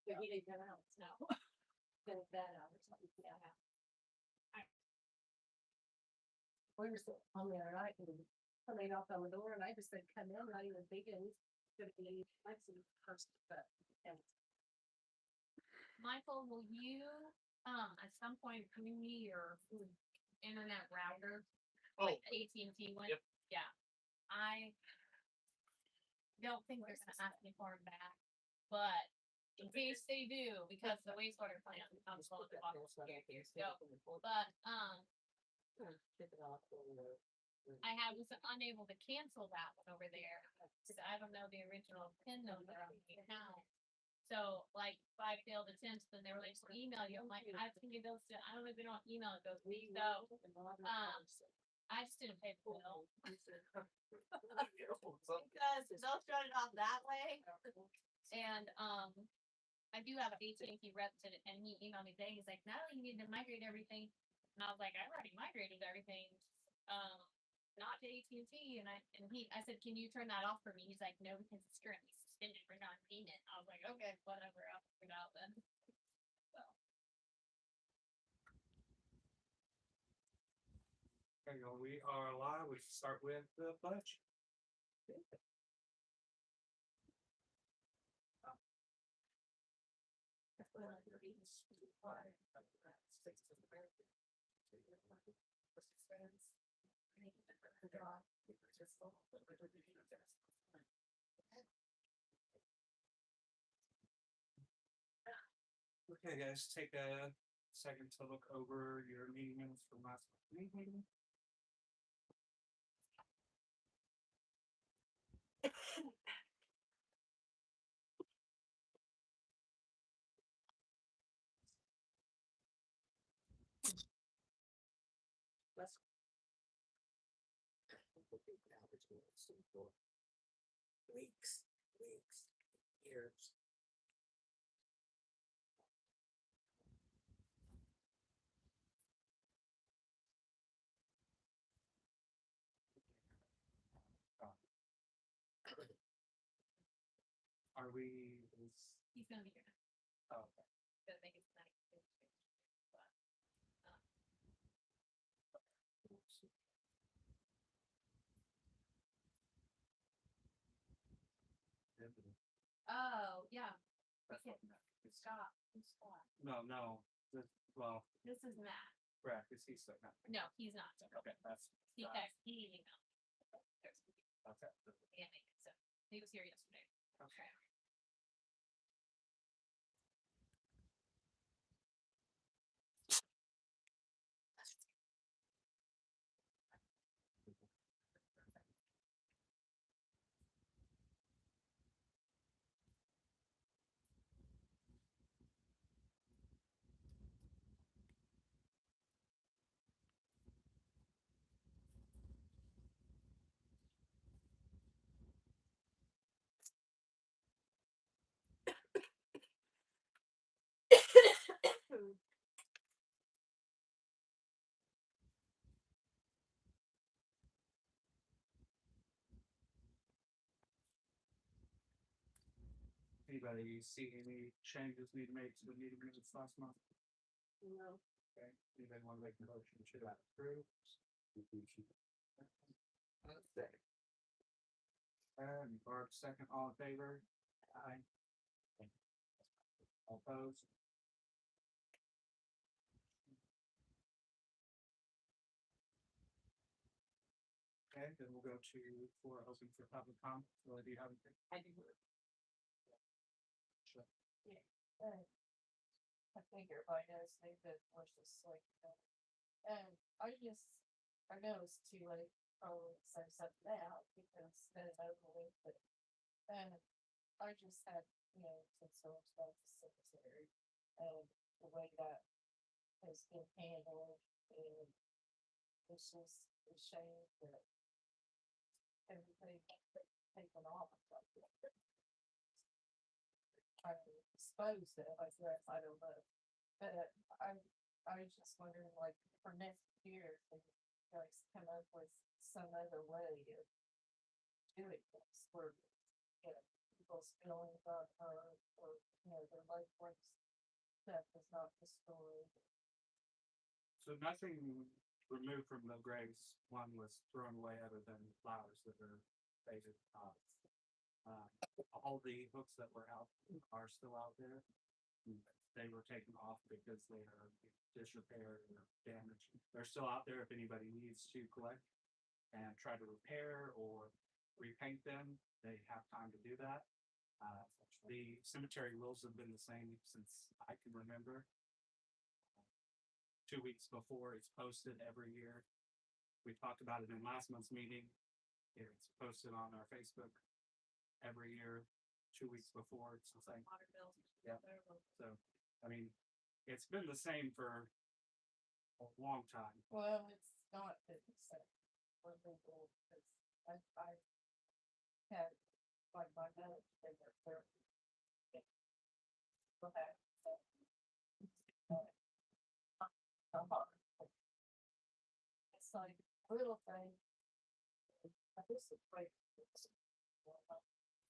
But he didn't come out, no. Filled that out or something, yeah. We were still on the other night, and somebody knocked on the door, and I just said, come in, not even thinking, it's gonna be Lexi first, but, yeah. Michael, will you, at some point bring me your internet router? Like AT&T one? Yep. Yeah. I don't think they're gonna ask me for them back, but in case they do, because the wastewater plant comes on the bottom. But, I was unable to cancel that one over there, because I don't know the original PIN number on the account. So, like, if I failed attempts, then they were like, we'll email you. I'm like, I have to give those to, I don't know if they don't email it goes to me, so, I just didn't pay the bill. Because they'll shut it off that way. And, I do have an AT&T rep and he emailed me today, he's like, Natalie, you need to migrate everything. And I was like, I already migrated everything, not to AT&T. And I said, can you turn that off for me? He's like, no, because it's currently suspended for non-payment. I was like, okay, whatever, I'll figure it out then. So. Okay, y'all, we are live. We start with the pledge. Okay, guys, take a second to look over your meeting minutes from last meeting. Weeks, years. Are we? He's gonna be here. Oh, okay. Gonna make it tonight. Oh, yeah. Okay. Scott. No. Well, This is Matt. Brad, is he still not? No, he's not. Okay, that's. He texted, he emailed. Okay. Yeah, so he was here yesterday. Okay. Anybody see any changes need to make to the meeting minutes last month? No. Okay, anybody want to make a motion to that approve? And Barb, second, all in favor? Aye. All opposed? Okay, then we'll go to for open for public comment. Will do you have anything? I do. Sure. I think everybody knows they've been delicious, like, I know it's too late, probably to say something out, because then it's over with, but, I just had, concerns about the cemetery, and the way that has been handled, and it's just a shame that everything taken off like that. I suppose that, I guess, I don't know, but I was just wondering, like, for next year, if you guys come up with some other way of doing this, where, people's feelings about her, or, their loved stuff is not destroyed. So nothing removed from the graves. One was thrown away other than flowers that are faded off. All the hooks that were out are still out there. They were taken off because they are disrepair or damaged. They're still out there if anybody needs to collect and try to repair or repaint them. They have time to do that. The cemetery rules have been the same since I can remember. 2 weeks before it's posted every year. We talked about it in last month's meeting. It's posted on our Facebook every year, 2 weeks before. It's the same. Water bills. Yeah. So, I mean, it's been the same for a long time. Well, it's not that it's for legal, because I had, like, my notes, they were there. Go back. It's like little thing. I guess it's like, it's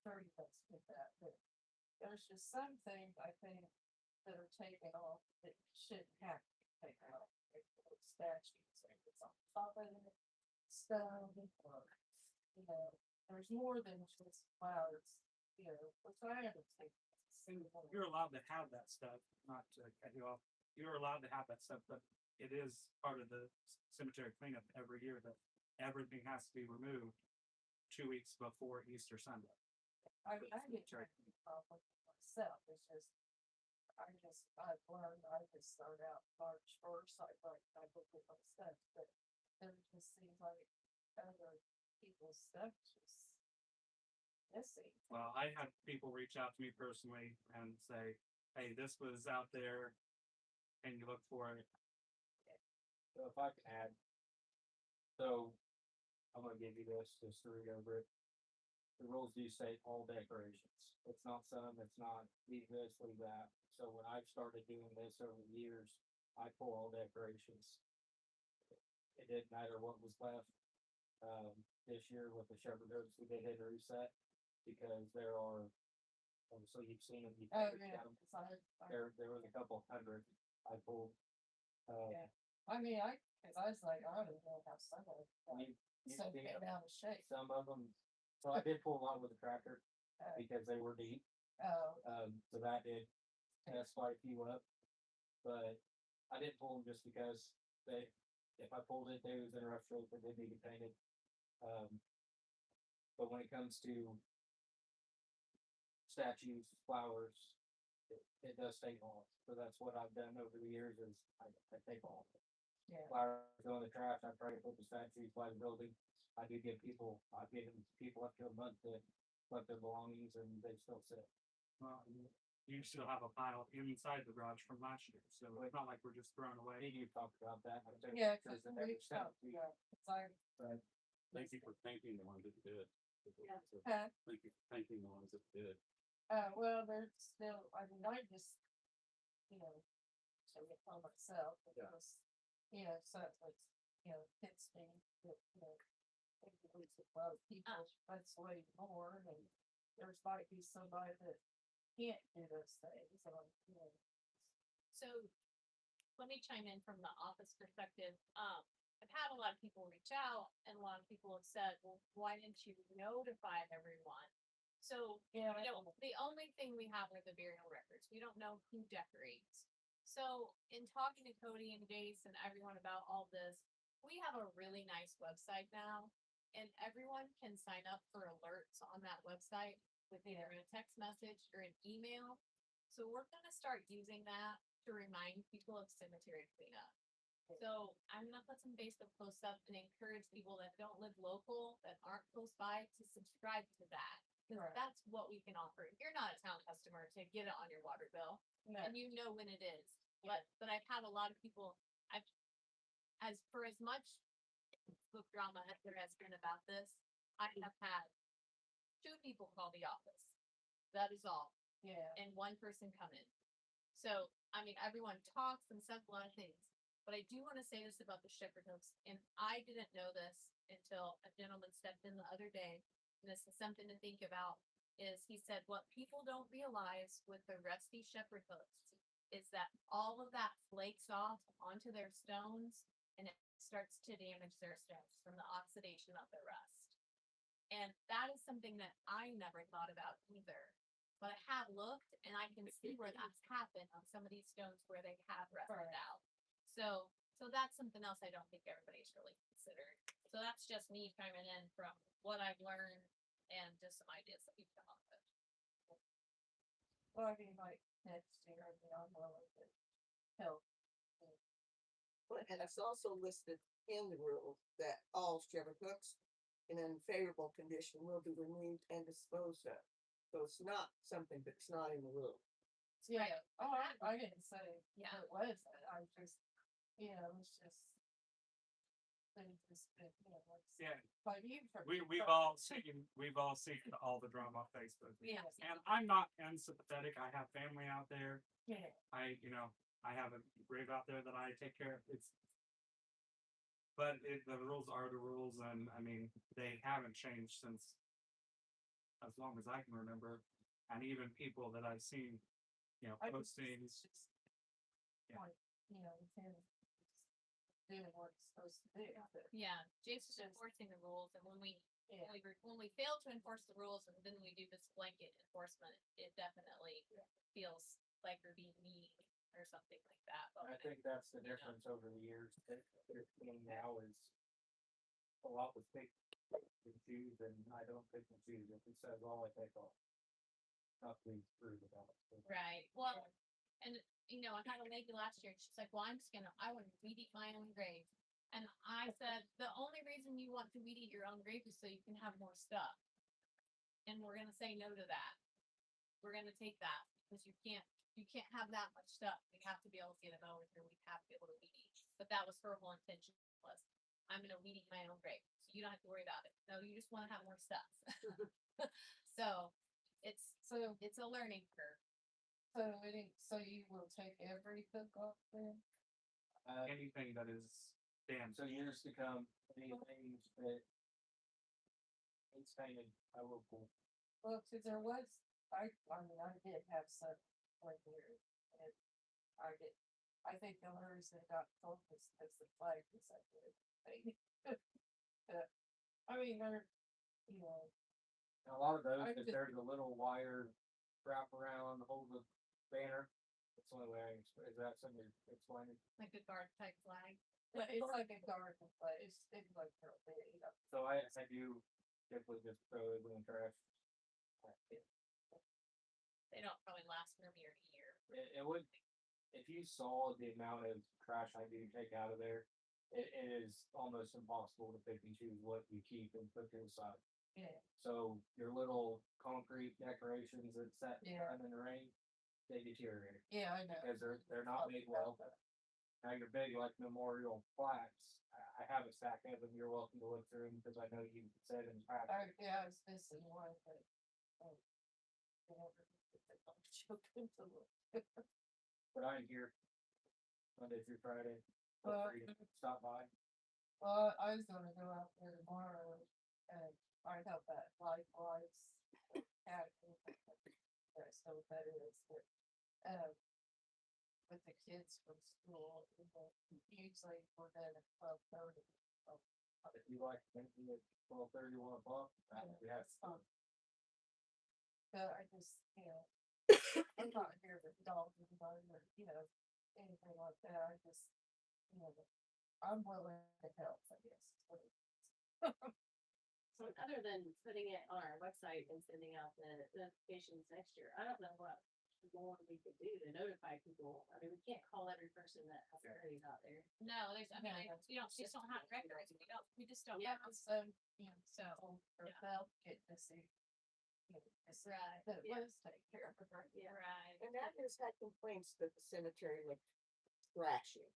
30 bucks with that, but there's just some things I think that are taken off that shouldn't have to be taken off. Like the statues, like it's on top of it, stone, or, you know, there's more than just flowers, you know, which I understand. You're allowed to have that stuff, not to cut you off. You're allowed to have that stuff, but it is part of the cemetery cleanup every year that everything has to be removed 2 weeks before Easter Sunday. I get trying to be problem myself, it's just, I've learned, I just start out March 1st, I look at my stuff, but there just seems like other people's stuff just missing. Well, I had people reach out to me personally and say, hey, this was out there. Can you look for it? So if I can add, so I'm gonna give you this just to read over it. The rules do say all decorations. It's not some, it's not leave this, leave that. So when I've started doing this over the years, I pull all decorations. It didn't matter what was left. This year with the shepherd oaks, we did hit a reset because there are, so you've seen them. Oh, yeah, 'cause There was a couple hundred I pulled. Yeah. I mean, cause I was like, I don't even know how some of them, You some see came out of shape. some of them, so I did pull a lot with the tractor Uh, because they were deep. Oh, So that did mess quite a few up. But I didn't pull them just because if I pulled it, they was in a rough shape and they needed painted. But when it comes to statues, flowers, it does take off. So that's what I've done over the years is I take off. yeah. Flowers go in the trash. I try to put the statues by the building. I've given people up to a month to collect their belongings and they still sit. Well, you still have a pile inside the garage from last year, so it's not like we're just throwing I away. think you talked about that. I think Yeah, because cause the we next step, stopped, yeah, 'cause I, Thank you for thanking the ones that did. huh? Thank you for thanking the ones that did. Well, there's still, I mean, I just, you know, so get on myself, because, you know, so it's like, you know, hits me, that, you know, it lose a lot of people, that's way more, and there's might be somebody that can't do those things, or, you know. So let me chime in from the office perspective. I've had a lot of people reach out and a lot of people have said, well, why didn't you notify everyone? So, Yeah, you know, the only thing we have are the burial records. We don't know who decorates. So in talking to Cody and Jace and everyone about all this, we have a really nice website now and everyone can sign up for alerts on that website with either a text message or an email. So we're gonna start using that to remind people of cemetery cleanup. So I'm gonna put some Facebook posts up and encourage people that don't live local, that aren't close by, to subscribe to that. Cause Right. that's what we can offer. You're not a town customer to get it on your water bill No, and you know when it is. But I've had a lot of people, as much book drama as there has been about this, I have had 2 people call the office. That is all. yeah, And 1 person come in. So, I mean, everyone talks and says a lot of things, but I do want to say this about the shepherd hooks, and I didn't know this until a gentleman stepped in the other day, and this is something to think about, is he said, what people don't realize with the rusty shepherd hooks is that all of that flakes off onto their stones and it starts to damage their stones from the oxidation of the rust. And that is something that I never thought about either. But I have looked and I can see where that's happened on some of these stones where they have rusted Right. out. So that's something else I don't think everybody's really considered. So that's just me chiming in from what I've learned and just some ideas that we've come up with. Well, I mean, like, next year, I'll be on the help. But, and it's also listed in the rule that all striver hooks in unfavorable condition will be removed and disposed of. So it's not something that's not in the rule. Yeah, oh, I didn't say Yeah. it was, I just, it's just. They just, like, Yeah, like you. we've all seen all the drama on Facebook. Yeah. And I'm not unsympathetic. I have family out there. Yeah, I have a grave out there that I take care of. But the rules are the rules, and I mean, they haven't changed since as long as I can remember. And even people that I've seen, I just- postings. it's just, Yeah. like, it's him doing what it's supposed to do, but, Yeah, Jason's enforcing the rules, and yeah. when we fail to enforce the rules and then we do this blanket enforcement, it definitely feels like we're being mean or something like that. But I when think that's the difference over the years that they're seeing now is a lot with pick and choose, and I don't pick and choose. If it says all, I take all. Not please through the balance. Right. Well, and I had a lady last year. And she's like, "Well, I want to weed eat my own grave." And I said, "The only reason you want to weed eat your own grave is so you can have more stuff." And we're gonna say no to that. We're gonna take that because you can't have that much stuff. We have to be able to get it over here. We have to be able to weed eat. But that was her whole intention was, I'm gonna weed eat my own grave, so you don't have to worry about it. No, you just want to have more stuff. So it's a learning curve. So you will take every hook off then? Anything that is damaged. So years to come, anything that it's painted, I will pull. Well, cause there was, I mean, I did have some one year, and I think the only reason it got told was because the flag was up there. I mean, they're, And a lot of those, I if just- there's a little wire wrap around the whole of the banner, that's the only way I can explain. Is that something you're explaining? Like a guard type flag. but it's like a garden, but it's like real big, So I do typically just throw it in the trash. They don't probably last for near a year. It would, if you saw the amount of trash I do take out of there, it is almost impossible to pick and choose what you keep and put to the side. yeah, So your little concrete decorations that set Yeah. in the rain, they deteriorate yeah, I know. because they're not made well. Now your big like memorial plaques, I have a stack of them. You're welcome to look through them because I know you said in the past. Yeah, I was missing one, but, whatever. Children to look. But I'm here Monday through Friday. Well, Feel free to stop by. Well, I was gonna go out there tomorrow and find out that likewise. That's so that is, but, with the kids from school, usually we're done at 12:30. If you like thinking at 12:30, 1 o'clock, we have That's fine. But I just, I'm not here with dogs and bugs or, anything like that, I just, I'm willing to help, I guess. is what it is. So other than putting it on our website and sending out the notifications next year, I don't know what more we could do to notify people. I mean, we can't call every person that has a grave out there. No, there's, we just don't have records. We just don't have. So, So, or yeah. they'll get to see. Right, That yeah. was take care of it, right? Yeah. right. And that has had complaints that the cemetery looked trashy.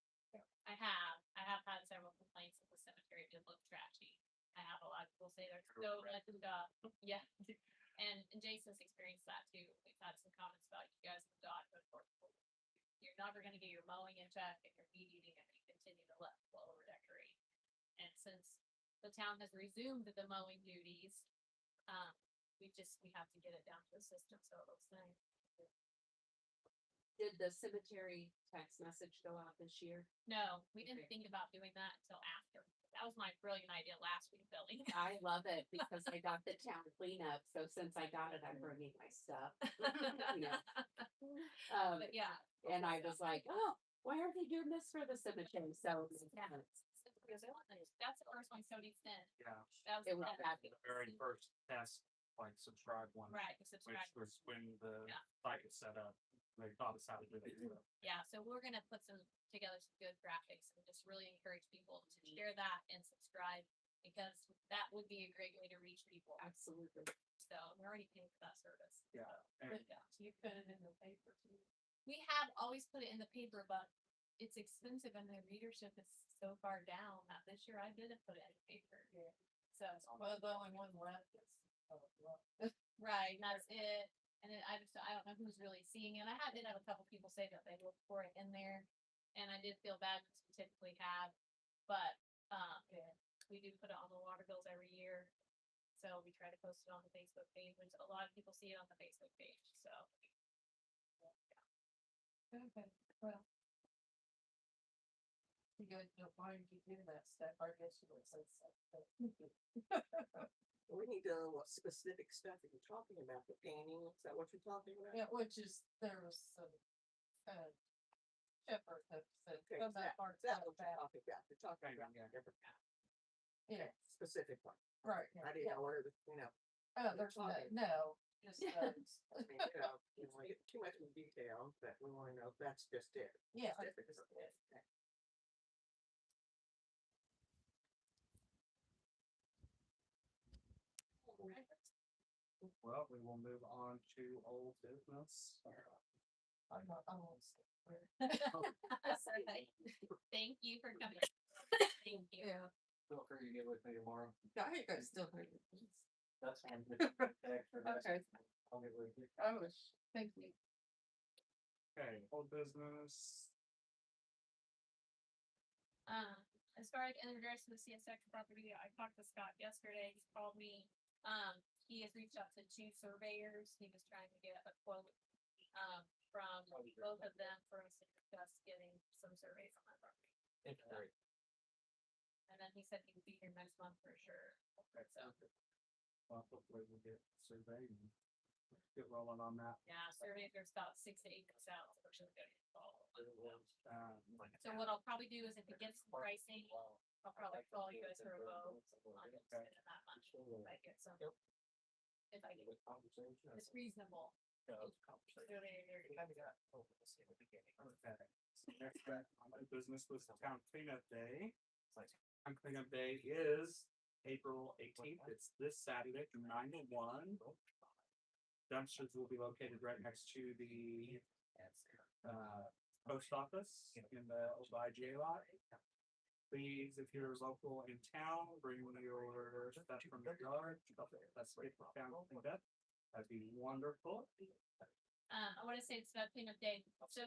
I have had several complaints that the cemetery did look trashy. I have a lot of people say there's so much stuff. Yeah. And Jason's experienced that too. We've had some comments about you guys have dog, but of course, you're never gonna get your mowing in check and your weed eating if you continue to let people over decorate. And since the town has resumed the mowing duties, we have to get it down to the system so it looks nice. Did Did the cemetery text message go out this year? No, we didn't Okay. think about doing that until after. That was my brilliant idea last week, Billy. I love it because I got the town cleanup, so since I got it, I'm bringing my stuff. You know. But yeah, And I was like, oh, why are they doing this for the cemetery? So. Yeah. that's the first one Cody sent. Yeah, That was It was the fabulous. the very first test, like subscribe one. right. Which Subscribe. was when the Yeah. site was set up, they taught us how to do it. So, Yeah, so we're gonna put together some good graphics and just really encourage people to share that and subscribe because that would be a great way to reach people. Absolutely. So we're already paying for that service. Yeah, So, and but yeah. You put it in the paper too. We have always put it in the paper, but it's expensive and the readership is so far down that this year I didn't put it in the paper. Yeah. So, Well, the only one left is, right, that's it. And then I don't know who's really seeing it. Did have a couple people say that they looked for it in there. And I did feel bad because we typically have, but, yeah. we do put it on the water bills every year. So we try to post it on the Facebook page, which a lot of people see it on the Facebook page, so. Okay, well. You guys don't mind you do that stuff, I guess you would say something. We need to know what specific stuff are you talking about, the painting, is that what you're talking about? Yeah, which is, there was some, shepherd that said, Okay, come that part, Is that what you're talking about? You're talking Hang about on, yeah. different, yeah, specific one. right, I didn't yeah. know where the, you know, Oh, there's no, just, I mean, you know, you don't wanna get too much in detail, but we wanna know if that's just it. yeah. Specific. well, we will move on to old business. I'm not, I won't say where. Thank you for coming. Thank you. Yeah, Feel free to get with me tomorrow. I think I still do. That's fine. Okay. I'll get with you. I was thinking, Okay, old business. As far as in regards to the CSX property, I talked to Scott yesterday, he called me. He has reached out to 2 surveyors, he was trying to get a quote, from both of them for us to discuss getting some surveys on that property. It's great. And then he said he would be here next month for sure, so, Well, hopefully we'll get surveyed and get rolling on that. yeah, surveys are about 6 to 8 months out, so we're gonna get it involved. So Um, what I'll probably do is if it gets some pricing, I'll probably call you guys for a vote on it, spending that much, if I get some. If I get, it's reasonable. Okay. So next up on my business was town cleanup day. Town cleanup day is April 18th. It's this Saturday from 9 to 1. Dumpsters will be located right next to the post office in the old IGA lot. Please, if you're local in town, bring your stuff from the yard. Let's get the town cleaned up. That'd be wonderful. I wanna say it's about cleanup day. So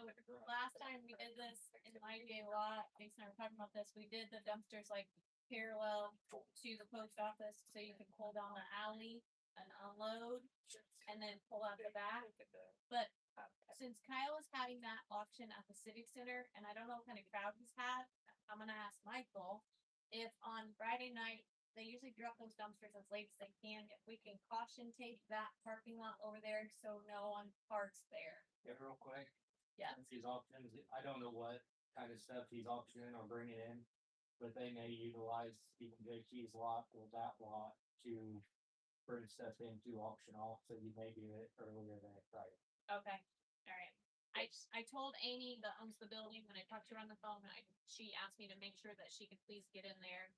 last time we did this in the IGA lot, Jason and I were talking about this, we did the dumpsters like parallel to the post office, so you can pull down the alley and unload and then pull out the back. But since Kyle is having that auction at the Civic Center, and I don't know what kind of crowd he's had, I'm gonna ask Michael if on Friday night, they usually drop those dumpsters as late as they can, if we can caution tape that parking lot over there so no one parks there. Yeah, real quick. Yeah. Since he's auctions, I don't know what kind of stuff he's auctioning or bringing in, but they may utilize Stephen J. Key's lot or that lot to bring stuff in to auction off, so you may do it earlier than Friday. Okay, alright. I told Amy that owns the building, when I talked to her on the phone, she asked me to make sure that she could please get in there.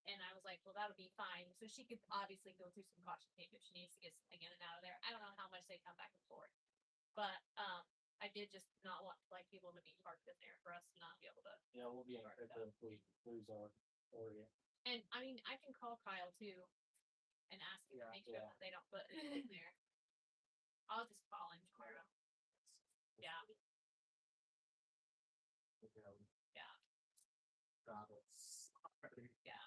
And I was like, well, that would be fine, so she could obviously go through some caution tape if she needs to get something in and out of there. I don't know how much they come back and forth. But, I did just not want like people to be parked in there for us to not be able to. Yeah, we'll be in if we lose our area. And I mean, I can call Kyle too and ask him to make sure that they don't put it in there. I'll just call him tomorrow. Yeah. Yeah. Got it. Yeah.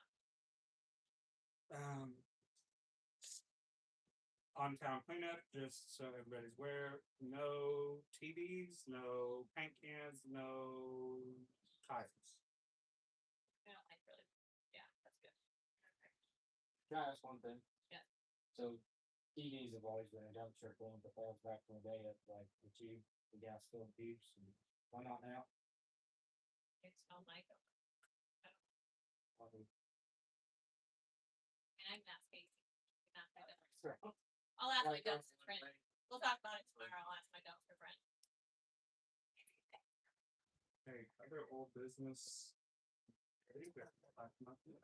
on town cleanup, just so everybody's aware, no TVs, no paint cans, no tires. I don't like really, yeah, that's good. Can I ask one thing? Yeah. So TVs have always been a dumpster going, but that was back in the day of like the tube, the gas filled tubes, and why not now? It's not like them. Why we- And I'm not spacing. Not that way. Sure. I'll ask my Like, dumpster friend. We'll talk about it tomorrow. I'll ask my dumpster friend. Okay, other old business. Back to Matt, please.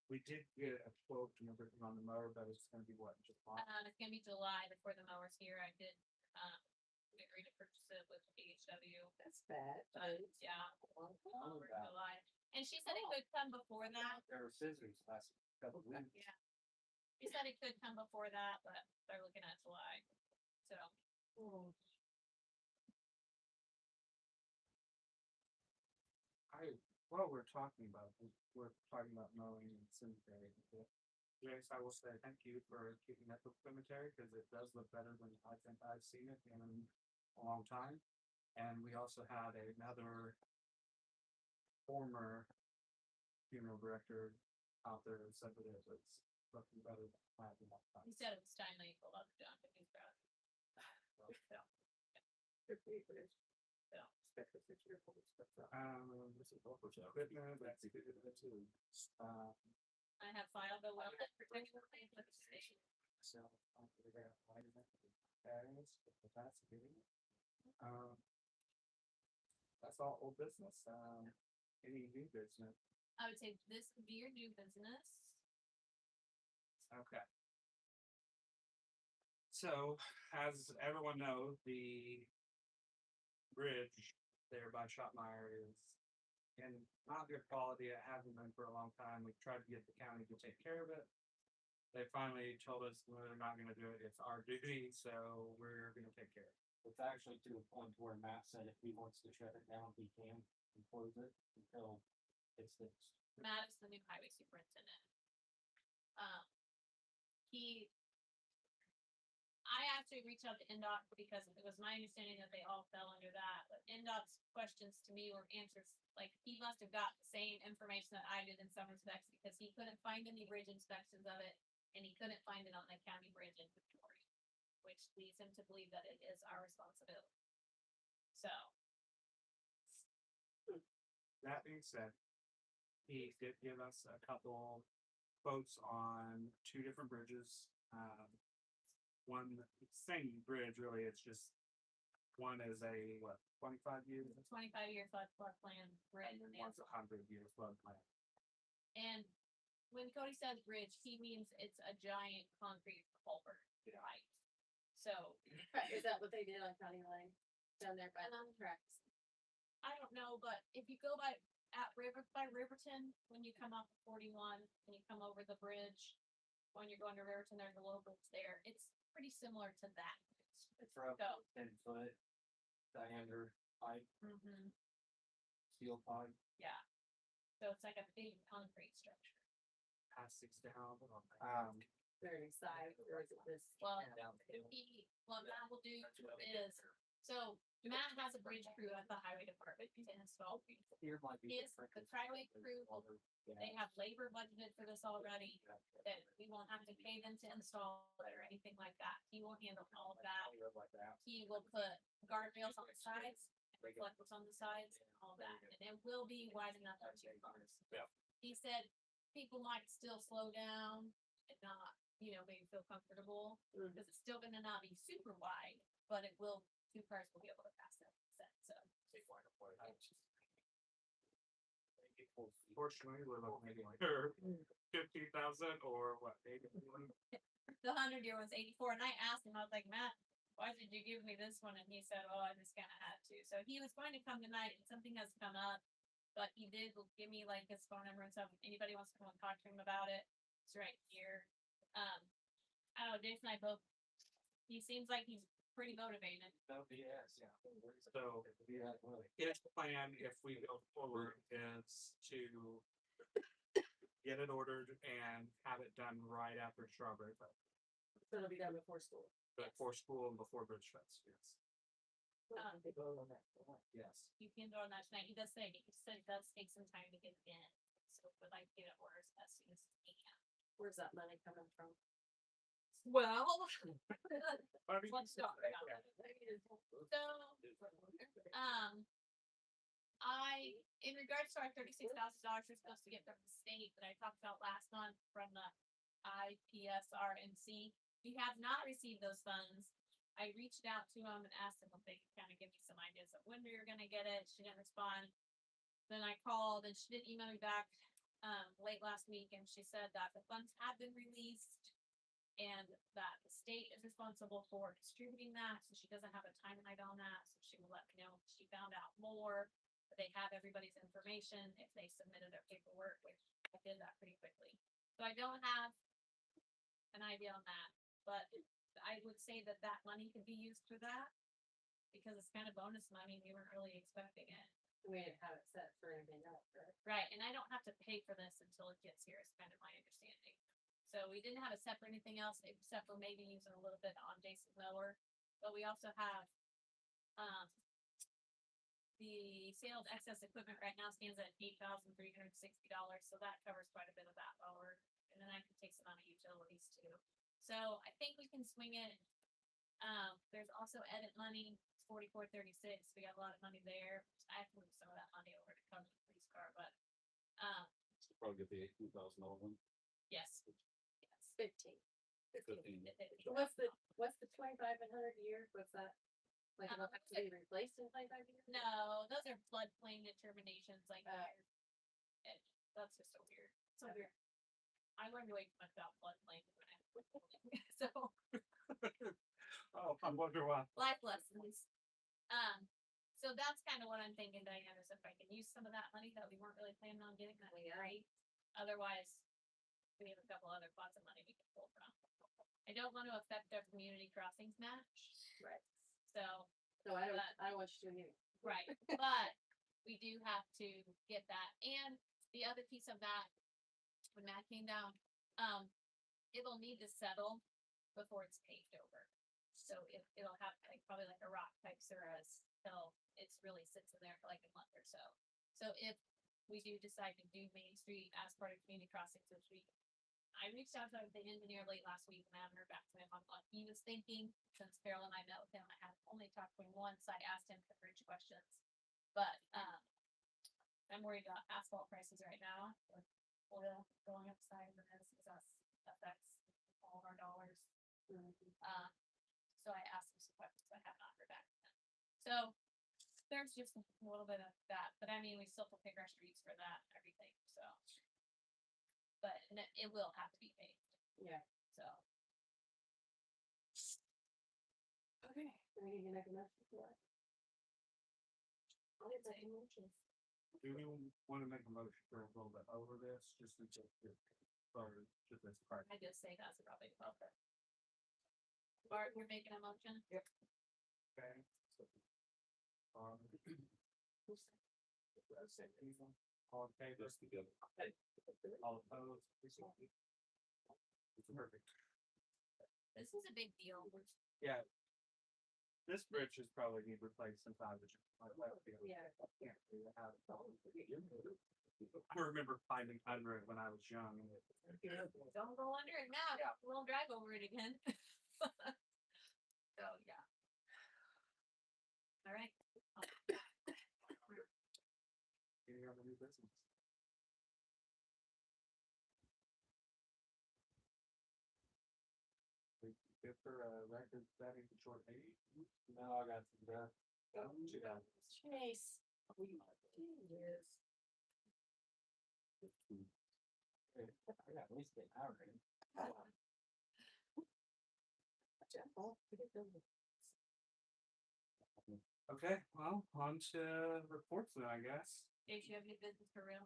We did get a quote and everything on the mower, but it's gonna be what, just one? It's gonna be July before the mower's here. I did, we agreed to purchase it with HW, That's bad. but yeah, Oh, over wow. July. And she said it could come before that. There were scissors last couple of weeks. Yeah. She said it could come before that, but they're looking at July. So, What we're talking about, we're talking about mowing and cemetery. Jace, I will say thank you for keeping that the cemetery, because it does look better than I think I've seen it in a long time. And we also had another former funeral director out there that said that it was looking better than I had in that time. he said it was timely, a lot done, but he's proud. So, This is all for equipment, that's good, that's too. I have filed a wellness protection plan with the state. So, I'll figure out why is that. But that's good. That's all old business, any new business, I would say this would be your new business. okay. So, as everyone knows, the bridge there by Shopmeyer is in not good quality. It hasn't been for a long time. We've tried to get the county to take care of it. They finally told us we're not gonna do it. It's our duty, so we're gonna take care of it. It's actually to the point where Matt said if he wants to shut it down, he can and close it until it's fixed. Matt is the new highway superintendent. I actually reached out to NDOT because it was my understanding that they all fell under that, but NDOT's questions to me were answers, like, he must have got the same information that I did in summer specs, because he couldn't find any bridge inspections of it, and he couldn't find it on the county bridge inventory, which leads him to believe that it is our responsibility. So, That being said, he did give us a couple quotes on two different bridges. One, same bridge really, it's just, one is a, what, 25 year? 25-year flood plan bridge. And then one's 100 year flood plan. And when Cody says bridge, he means it's a giant concrete culvert, right? So, Is that what they did on County Line down there by the tracks? I don't know, but if you go by Riverton, when you come off of 41 and you come over the bridge, when you're going to Riverton, there's a little bridge there. It's pretty similar to that. It's roughly So, 10-foot diameter pipe, mhm, steel pipe. yeah. So it's like a big concrete structure. Passings down. Very side, or is it this? Well, what Matt will do is, so Matt has a bridge crew at the highway department to install. Here might be. His, the highway crew, they have labor budgeted for this already, that we won't have to pay them to install it or anything like that. He will handle all of that. He will put guardrails on the sides, reflectors on the sides, and all that, and it will be wide enough for 2 cars. Yeah. He said people might still slow down and not, maybe feel comfortable, because it's still gonna not be super wide, but it will, 2 cars will be able to pass that set, so. Fortunately, we're looking at like 50,000 or what, 80? The 100-year was 84, and I asked him, I was like, Matt, why did you give me this one? And he said, oh, I just kinda had to. So he was going to come tonight, and something has come up, but he did give me like his phone number and stuff. If anybody wants to come and talk to him about it, it's right here. I don't know, Jason and I both, he seems like he's pretty motivated. No BS, yeah. So Yeah, really. his plan, if we go forward, is to get it ordered and have it done right after Strawberry Fest, So it'll be done before school. before school and before Bridge Fest, yes. They go on that. Yes. You can go on that tonight. He said it does take some time to get it in. So would like to get it orders as soon as he can. Where's that money coming from? Well, I mean, let's talk about it. So, in regards to our $36,000 we're supposed to get from the state that I talked about last month from the IPSRNC, we have not received those funds. I reached out to them and asked them if they could kind of give me some ideas of when we were gonna get it. She didn't respond. Then I called and she did email me back, late last week and she said that the funds have been released and that the state is responsible for distributing that, so she doesn't have a timeline on that, so she will let me know if she found out more. But they have everybody's information if they submitted their paperwork, which I did that pretty quickly. So I don't have an idea on that, but I would say that that money could be used for that. Because it's kind of bonus money, we weren't really expecting it. We didn't have it set for anything else, right? Right, and I don't have to pay for this until it gets here, is kind of my understanding. So we didn't have it set for anything else, except for maybe using a little bit on Jason's mower. But we also have, the sales excess equipment right now stands at $8,360, so that covers quite a bit of that mower. And then I can take some out of utilities too. So I think we can swing it. There's also edit money, it's 4436. We got a lot of money there. I have to move some of that money over to cover the police car, but Probably get the $18,000 one. yes. Yes. 15. 15. What's the 25 and 100 a year? What's that? Like it'll have to be replaced in 25 years? No, those are floodplain determinations, like that's just so weird. So Okay. weird. I learned way too much about floodplain when I so Oh, I wonder why. life lessons. So that's kind of what I'm thinking, Diane, is if I can use some of that money that we weren't really planning on getting, that would be great. Otherwise, we have a couple other pots of money we can pull from. I don't want to affect our community crossings match. Right. So, So I don't want you to do. right, but we do have to get that. And the other piece of that, when Matt came down, it'll need to settle before it's paved over. So it'll have like probably like a rock type surface till it's really sits in there for like a month or so. So if we do decide to do Main Street as part of community crossings this week, I reached out to the engineer late last week and I haven't heard back from him on what he was thinking. Since Carol and I met with him, I have only talked to him once. I asked him the bridge questions. But I'm worried about asphalt prices right now with oil going up sideways because that affects all of our dollars. So I asked him some questions, but I have not heard back from him. So there's just a little bit of that, but I mean, we still have to pick our streets for that and everything, so. But it will have to be paved, Yeah. so. Okay. Do we need to make a motion for it? I'll make a motion. Do we want to make a motion for a little bit over this, just to or just this part? I just say that's probably perfect. Bart, you're making a motion? Yep. Okay. So, all in favor? Just together. All opposed? It's perfect. This is a big deal. Yeah. This bridge is probably need replaced sometime. Yeah. I remember finding under it when I was young. Don't go under it now, we won't drive over it again. So, yeah. All right. Any other new business? We good for record setting short meeting? No, I got some stuff. Yeah. Chase. Yes. I got at least an hour in. Okay, well, on to reports then, I guess. Dave, you have any business for real?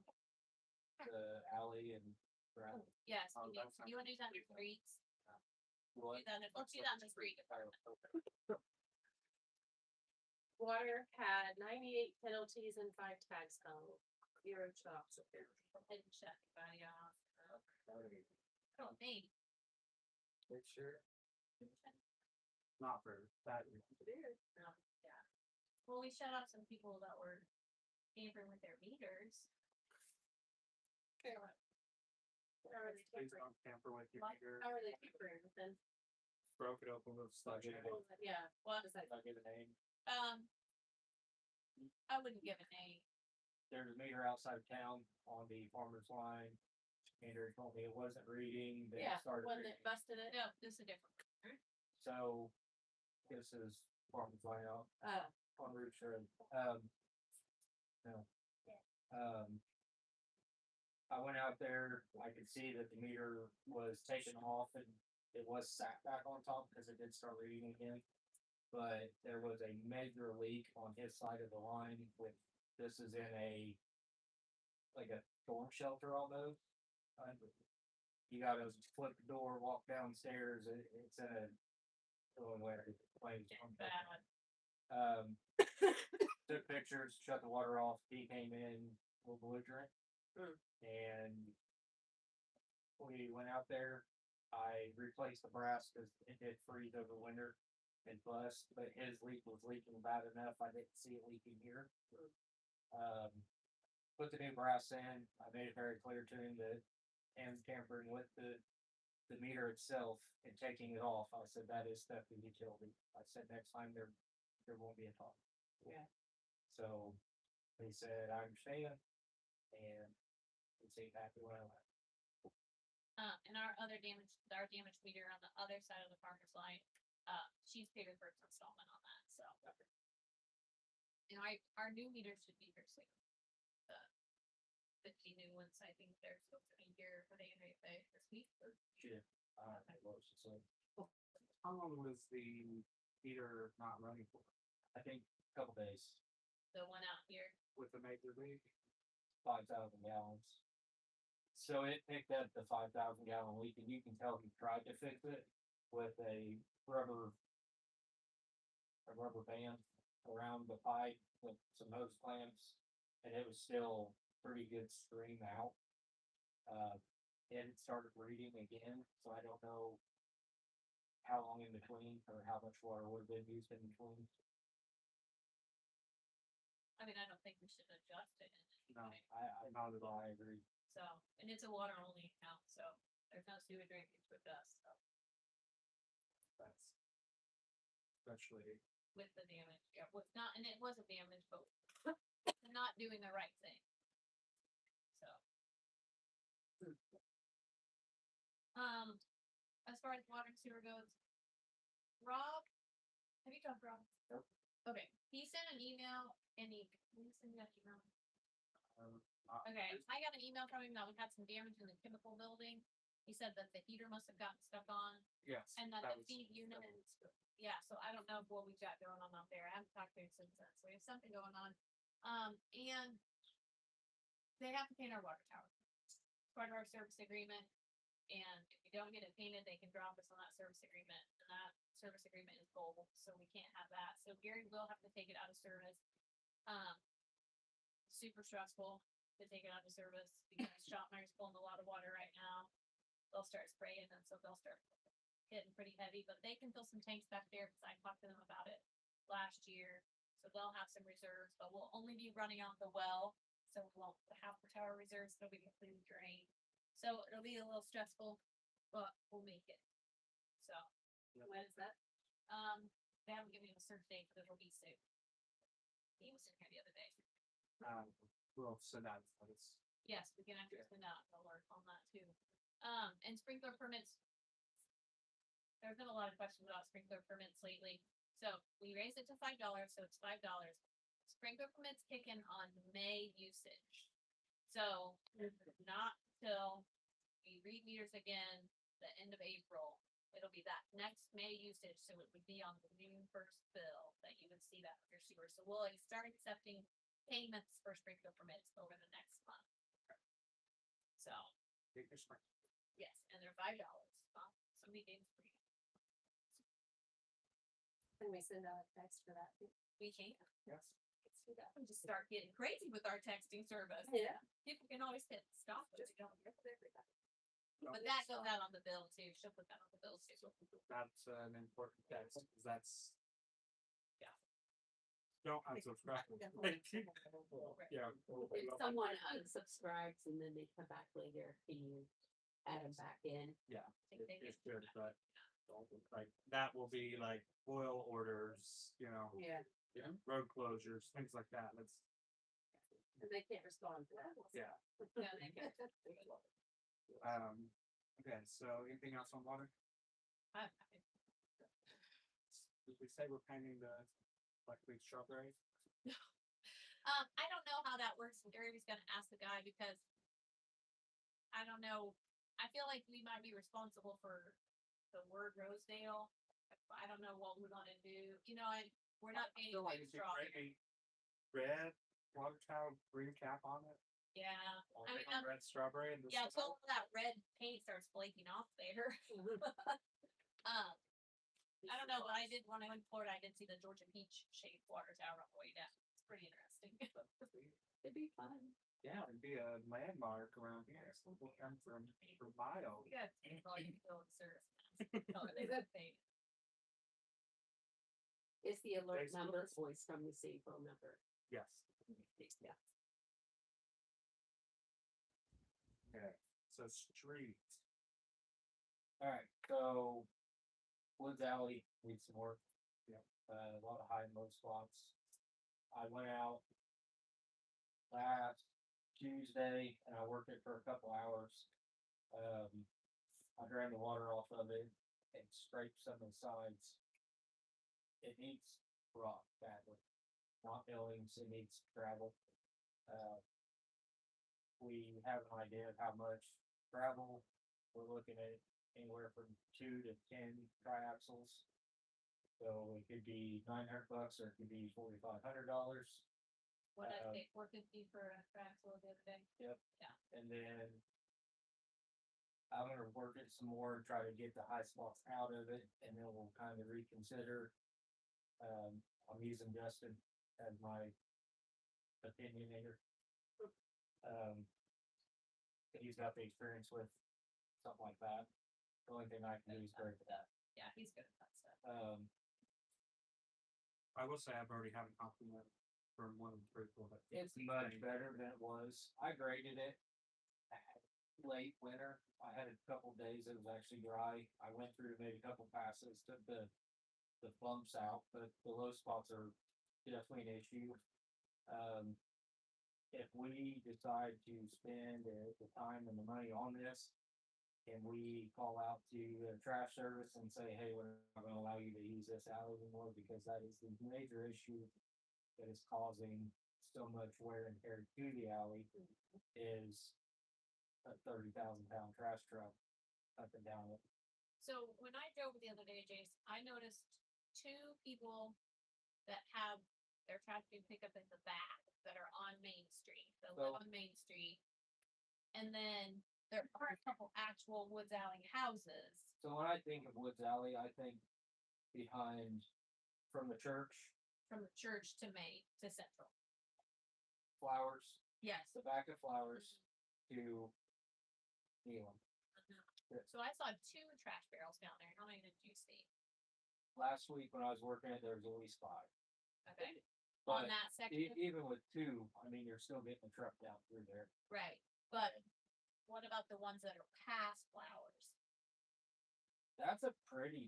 The alley and. Yes, Oh, you that's not- wanna do that in streets? What? Let's do that in the street. Water had 98 penalties and 5 tags hung. 0 stops. And shut everybody off. I don't think. Make sure. Not for that. No, yeah. Well, we shut off some people that were tampering with their meters. How are they Please tampering? don't tamper with your What? meter. How are they tampering with them? Broke it open with sludge. in it. Yeah, What? is that? I'll give a name. I wouldn't give a name. There's a meter outside of town on the farmer's line. Meter told me it wasn't reading. Then it Yeah, started one reading. that busted it. No, this is a different one. So this is farmer's line out on Route Shred. No. I went out there, I could see that the meter was taken off and it was sat back on top because it did start reading again. But there was a major leak on his side of the line with, this is in a, like a storm shelter almost. You gotta flip the door, walk downstairs, it's in a, oh, where it plays. Bad. Took pictures, shut the water off, he came in, a little belligerent. And we went out there, I replaced the brass because it did freeze over winter and bust, but his leak was leaking bad enough, I didn't see it leaking here. Put the new brass in, I made it very clear to him that him tampering with the meter itself and taking it off, I said, that is theft of utility. I said, next time there won't be a talk. Yeah. So, he said, I understand, and he seemed happy when I left. And our damage meter on the other side of the farmer's line, she's paid her first installment on that, so. And our new meters should be here soon. The 50 new ones, I think they're supposed to be here for the end of the day this week. Shit, I don't know what was it, so, How long was the heater not running for? I think a couple days, The one out here. With the major leak? 5,000 gallons. So it picked up the 5,000 gallon leak, and you can tell he tried to fix it with a rubber band around the pipe with some hose clamps, and it was still pretty good stream out. It started reading again, so I don't know how long in between or how much water would have been used in between. I mean, I don't think we should adjust it. No, Anyway. not at all. I agree. So, and it's a water only account, so there's no sewer drainage with us, so That's especially with the damage, yeah, was not, and it was a damage, but not doing the right thing. So. As far as water and sewer goes, Rob, have you talked to Rob? Nope. Okay, he sent an email and he send that email. um, Okay, I got an email from him that we had some damage in the chemical building. He said that the heater must have gotten stuck on yes. and that that the was- feed unit, yeah, so I don't know what we got going on out there. I haven't talked to him since then, so we have something going on. And they have to paint our water tower. It's part of our service agreement. And if we don't get it painted, they can drop us on that service agreement, and that service agreement is gold, so we can't have that. So Gary will have to take it out of service. Super stressful to take it out of service because Shopmire's pulling a lot of water right now. They'll start spraying and so they'll start hitting pretty heavy, but they can fill some tanks back there because I talked to them about it last year. So they'll have some reserves, but we'll only be running out the well, so we won't have the tower reserves, it'll be completely drained. So it'll be a little stressful, but we'll make it. So, When is that? they haven't given me a certain date, but it'll be soon. He was in here the other day. We'll send out notice. Yes, we can actually send out an alert on that too. And sprinkler permits. There's been a lot of questions about sprinkler permits lately. So we raised it to $5, so it's $5. Sprinkler permits kick in on May usage. So not till we read meters again, the end of April. It'll be that next May usage, so it would be on the June 1st bill that you would see that with your sewer. So we'll start accepting payments for sprinkler permits over the next month. So, Take your spring. yes, and they're $5. Somebody gave us free. Can we send out a text for that? We can. Yes. Let's do that. We just start getting crazy with our texting service. Yeah. People can always hit stop, but they don't hear from everybody. But that goes out on the bill too. She'll put that on the bill too. That's an important text, 'cause that's. Yeah. Don't unsubscribe. Yeah. If someone unsubscribes and then they come back later, can you add them back in? Yeah, Think they it's get- good, but like, that will be like oil orders, you know, Yeah, road closures, things like that. That's, and they can't respond to that. yeah. Yeah, they can. Okay, so anything else on water? Did we say we're painting the buckwheat strawberries? I don't know how that works. Gary's gonna ask the guy because I don't know. I feel like we might be responsible for the word Rosedale. I don't know what we wanna do, you know, and we're not I paying feel like big if you straw. bring a red water tower green cap on it, Yeah, or I mean, a red strawberry and the. yeah, until that red paint starts flaking off there. I don't know, but I did, when I went to Florida, I did see the Georgia Peach shaped water tower on the way down. It's pretty interesting. It'd be fun. Yeah, it'd be a landmark around here. People come from for miles. Yeah, it's probably still in service. Oh, they said paint. Is the alert Facebook. number voice from the same phone number? Yes. Yeah. Okay, so street. Alright, so Woods Alley needs some work. Yep. A lot of high and low spots. I went out last Tuesday and I worked it for a couple hours. I drained the water off of it and scraped some of the sides. It needs rock badly, not millings, it needs gravel. We have an idea of how much gravel, we're looking at anywhere from 2 to 10 triaxles. So it could be $900 or it could be $4,500. What I Um, pay $450 for a Maxwell the other day. And then I'm gonna work it some more, try to get the high spots out of it, and then we'll kind of reconsider. I'm using Justin as my opinionator. He's got the experience with something like that. The only thing I can do is break it up. Yeah, he's good at that stuff. I will say I've already had a compliment from one of the people that. It's much better than it was. I graded it late winter. I had a couple days it was actually dry. I went through, made a couple passes, took the bumps out, but the low spots are definitely an issue. If we decide to spend the time and the money on this, and we call out to the trash service and say, hey, we're not gonna allow you to use this alley anymore because that is the major issue that is causing so much wear and tear to the alley, is a 30,000-pound trash truck up and down it. So when I drove the other day, Jace, I noticed 2 people that have their trash can pick up in the back that are on Main Street, that live So- on Main Street. And then there are a couple actual Woods Alley houses. So when I think of Woods Alley, I think behind, from the church, From the church to Main, to Central. Flowers, Yes. the back of Flowers to Nealon. So I saw 2 trash barrels down there. How many did you see? Last week when I was working it, there was at least 5. Okay. On But that section, even with 2, I mean, you're still getting a truck down through there. right, but what about the ones that are past Flowers? That's a pretty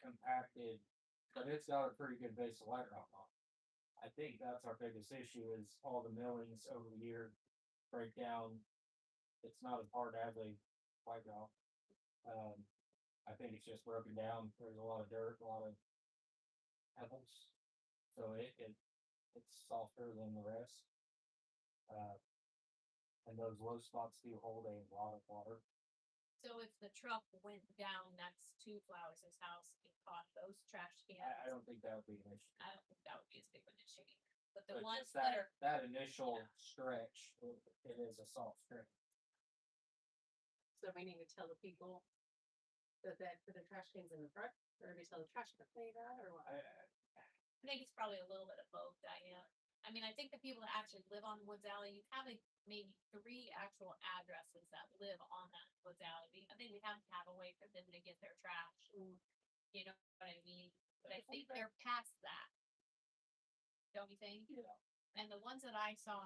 compacted, but it's got a pretty good base of light rock on it. I think that's our biggest issue is all the millings over the year break down. It's not as hard as a white rock. I think it's just broken down. There's a lot of dirt, a lot of pebbles. So it's softer than the rest. And those low spots do hold a lot of water. So if the truck went down next to Flowers' house and caught those trash cans, I don't think that would be an issue. I don't think that would be as big of an issue either. But the But ones just that are, that initial Yeah. stretch, it is a soft stretch. So we need to tell the people that put their trash cans in the front, or we tell the trash company that, or what? I think it's probably a little bit of both, Diane. I mean, I think the people that actually live on Woods Alley, you have like maybe 3 actual addresses that live on that Woods Alley. I think we have to have a way for them to get their trash. You know what I mean? But I think they're past that. Don't you think? Yeah. And the ones that I saw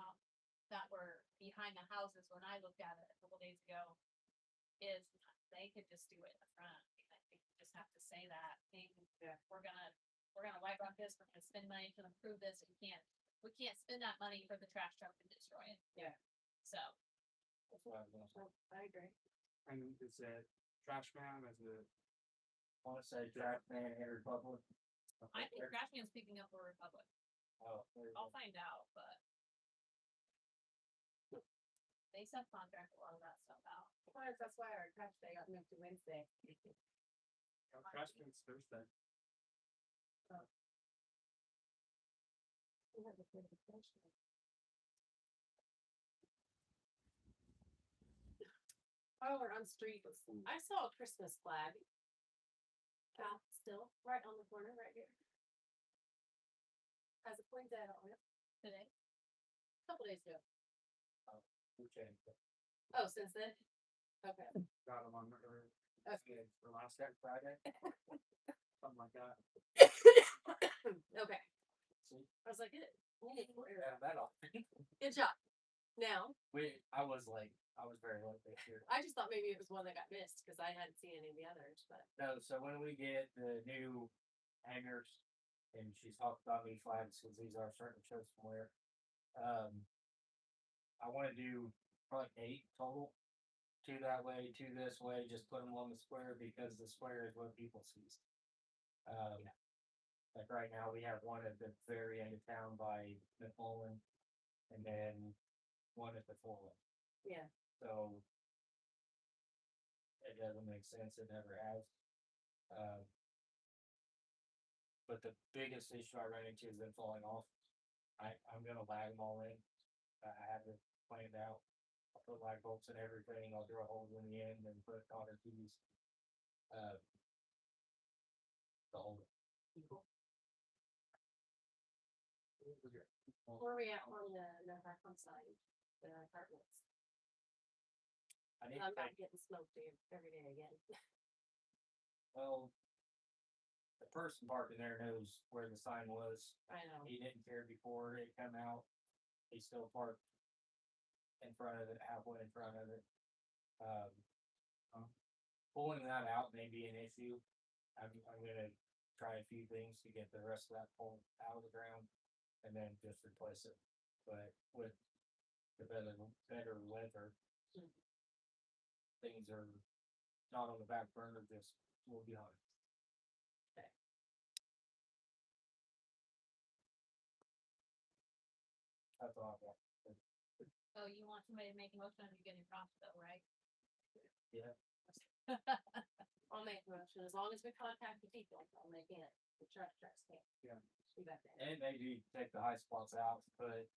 that were behind the houses when I looked at it a couple days ago is they could just do it in the front. I think we just have to say that. Hey, we're gonna wipe off this, we're gonna spend money to improve this, and we can't spend that money for the trash truck and destroy it. Yeah. So, That's what I was gonna say. I agree. And is it trash man, is it? I wanna say Trash Man and Republic. I think trash man's picking up for Republic. Oh, there you I'll go. find out, but they subcontract a lot of that stuff out. That's why our trash day got moved to Wednesday. Trash man's Thursday. We have a bit of a question. Oh, we're on street. I saw a Christmas flag. Out still, right on the corner, right here. Has a point that on it Today, a couple days ago. We changed it. Oh, since then? Okay. Got them on the, or Okay. for last Friday. Something like that. Okay. See? I was like, good. Yeah, that all. Good job. Now, I was very late this year. I just thought maybe it was one that got missed because I hadn't seen any of the others, but. No, so when we get the new hangers, and she's talked about these flags, cause these are starting to show somewhere. I wanna do probably 8 total. 2 that way, 2 this way, just put them on the square because the square is what people sees. Like right now, we have one at the very end of town by McMullen, and then one at the Foreland. Yeah. So it doesn't make sense. It never has. But the biggest issue I run into is them falling off. I'm gonna lag them all in. I have it planned out. I'll put lag bolts in everything. I'll drill holes in the end and put cotter keys. The whole. Where are we at on the background side, the apartments? I need I'm to not take, getting smoked every day again. well, the person parking there knows where the sign was. I know. He didn't care before it come out. He still parked in front of it, halfway in front of it. Pulling that out may be an issue. I'm gonna try a few things to get the rest of that pole out of the ground and then just replace it. But with the better weather, things are not on the back burner, just will be on. That's all I've got. so you want somebody to make a motion on you getting prompted though, right? Yeah. I'll make a motion, as long as we contact the people, I'll make it, the trucks can't. Yeah. Do that then. And maybe take the high spots out, put,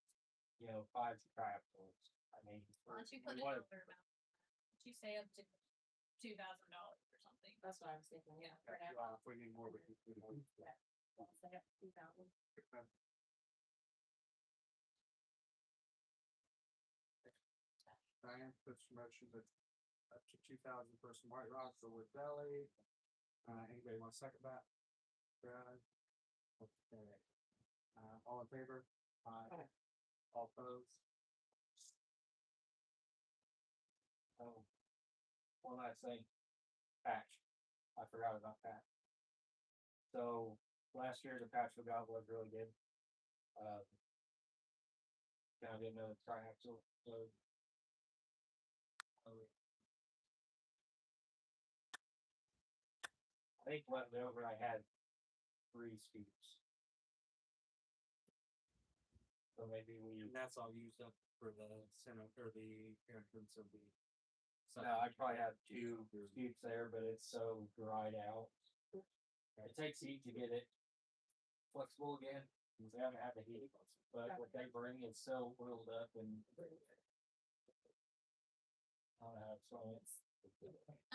5 trap poles. I mean. Why don't you we put a wanna- number about, why don't you say up to $2,000 or something? That's what I was thinking, yeah. for now. Well, if we need more, we can do more. Once I got 2,000. Diane puts motion that up to 2,000 for some White Rocks or Wood Valley. Anybody want to second that? Brad? Okay. All in favor? Aye. All opposed? Oh, one last thing, patch. I forgot about that. So last year the patch we got was really good. Now get another triaxle, so. I think left over I had 3 scoops. So maybe we. And that's all used up for the center or the entrance of the. No, I probably have 2 scoops there, but it's so dried out. It takes heat to get it flexible again, because they haven't had the heat, but what they bring is so oiled up and. I don't know, so it's.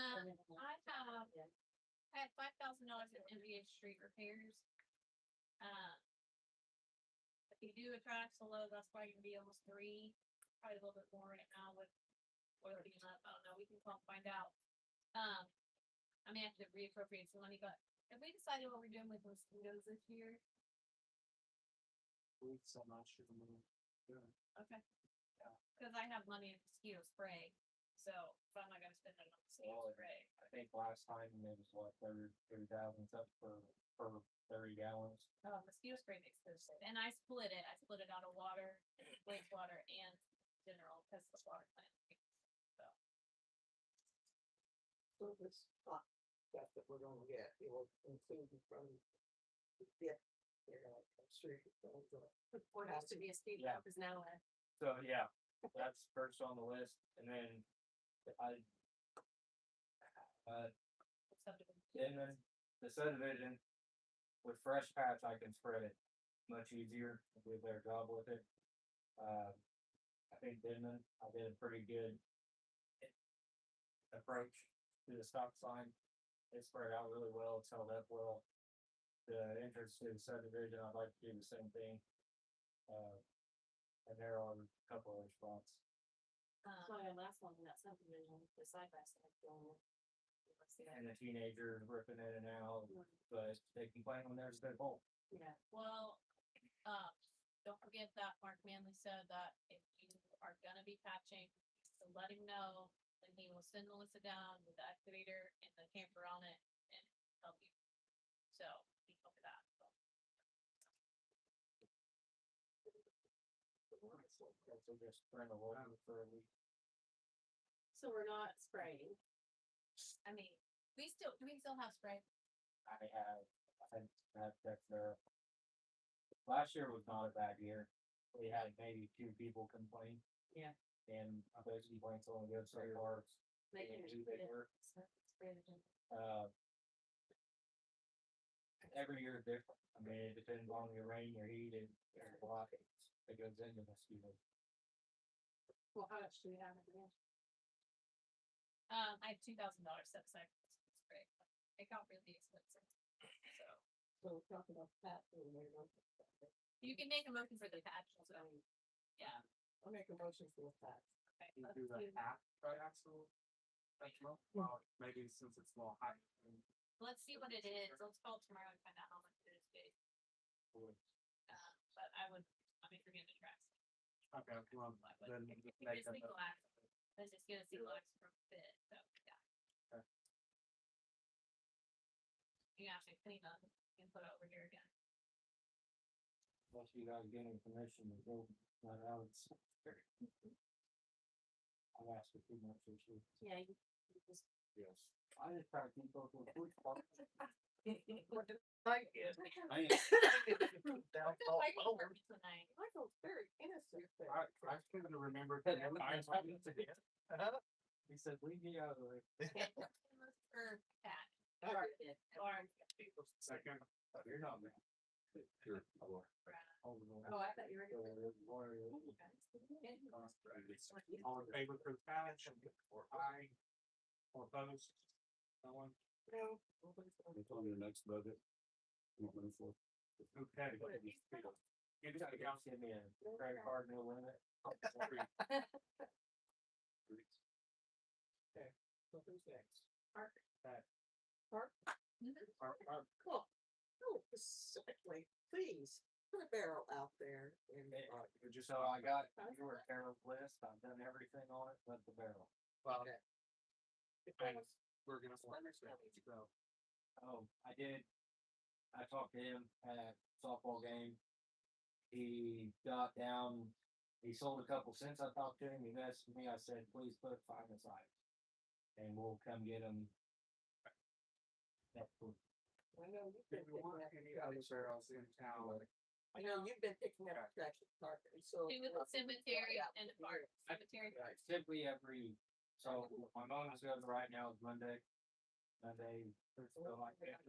I had $5,000 in MVH street repairs. If you do a trash solo, that's probably gonna be almost 3, probably a little bit more right now with oil being up. I don't know, we can call and find out. I may have to reappropriate some money, but have we decided what we're doing with mosquitoes this year? We've so much of them. Okay. Cause I have money in mosquito spray, so if I'm not gonna spend it on mosquito Well, spray. I think last time it was what, 30,000 something per 30 gallons. Mosquito spray makes this, and I split it out of water, wastewater and general, cause the water plant. So, So this hot stuff that we're gonna get, it will include from the dip, you know, I'm sure it's going to. Or has to be a speed Yeah. bump is now a. So, yeah, that's first on the list, and then then the subdivision with fresh patch, I can spread it much easier, do a better job with it. I think Denman, I did a pretty good approach to the stop sign. It spread out really well, it's held up well. The entrance to the subdivision, I'd like to do the same thing. And there are a couple other spots. So our last one, that subdivision, the side by side going. And the teenagers ripping in and out, but they complain when there's a good hole. Yeah. well, don't forget that Mark Manley said that if you are gonna be patching, so let him know, and he will send Melissa down with the excavator and the camper on it and help you. So, be look at that. So. So just rent a load for a week. So we're not spraying. I mean, do we still have spray? I had checked there. Last year was not a bad year. We had maybe 2 people complain. Yeah. And those complaints only go so far. They can just put it. Spray it in. Every year is different. I mean, it depends on your rain, your heat, and there's a lot that goes into mosquitoes. Well, how much do we have in there? I have $2,000 set aside for mosquito spray. It got really expensive. So, So we're talking about that. you can make a motion for the patch, so, yeah. I'll make a motion for that. Okay, You let's do the do- half triaxle. Well, maybe since it's more high. Let's see what it is. Let's call tomorrow and find out how much it is big. But I mean, forget the tracks. Okay, well, then We just can make just a, single axe. Let's just get a single axe from fit, so, yeah. Okay. You can actually clean up and put it over here again. Unless you guys get any permission to go that out. I've asked for too much this year. Yeah, you just. Yes. I just try to keep up with food stuff. What did I get? I ain't- Down, Just like all over. over tonight. Michael's very innocent. there. I couldn't remember. He said, leave me out of it. Or cat. All right. Or Second. You're not me. Sure, I will. Oh, I thought you were. All in favor for the patch, or aye, or opposed? No one? No. It's on your next budget. Not many for. Okay. Anybody else give me a credit card, no limit? So who's next? Park. Park? Cool. Oh, specifically, please, put a barrel out there and, So I got your Carol's list, I've done everything on it, but the barrel. Well, okay. and we're gonna want to so. Oh, I did. I talked to him at softball game. He got down, he sold a couple cents. I talked to him, he messaged me, I said, please put 5 aside. And we'll come get them. Next week. I know you've If been you want picking any up. other barrels in town, I know you've been picking up trash at Park, and so. do with the cemetery and the park. Cemetery. Simply every, so my mom's goes right now is Monday. It's still like that.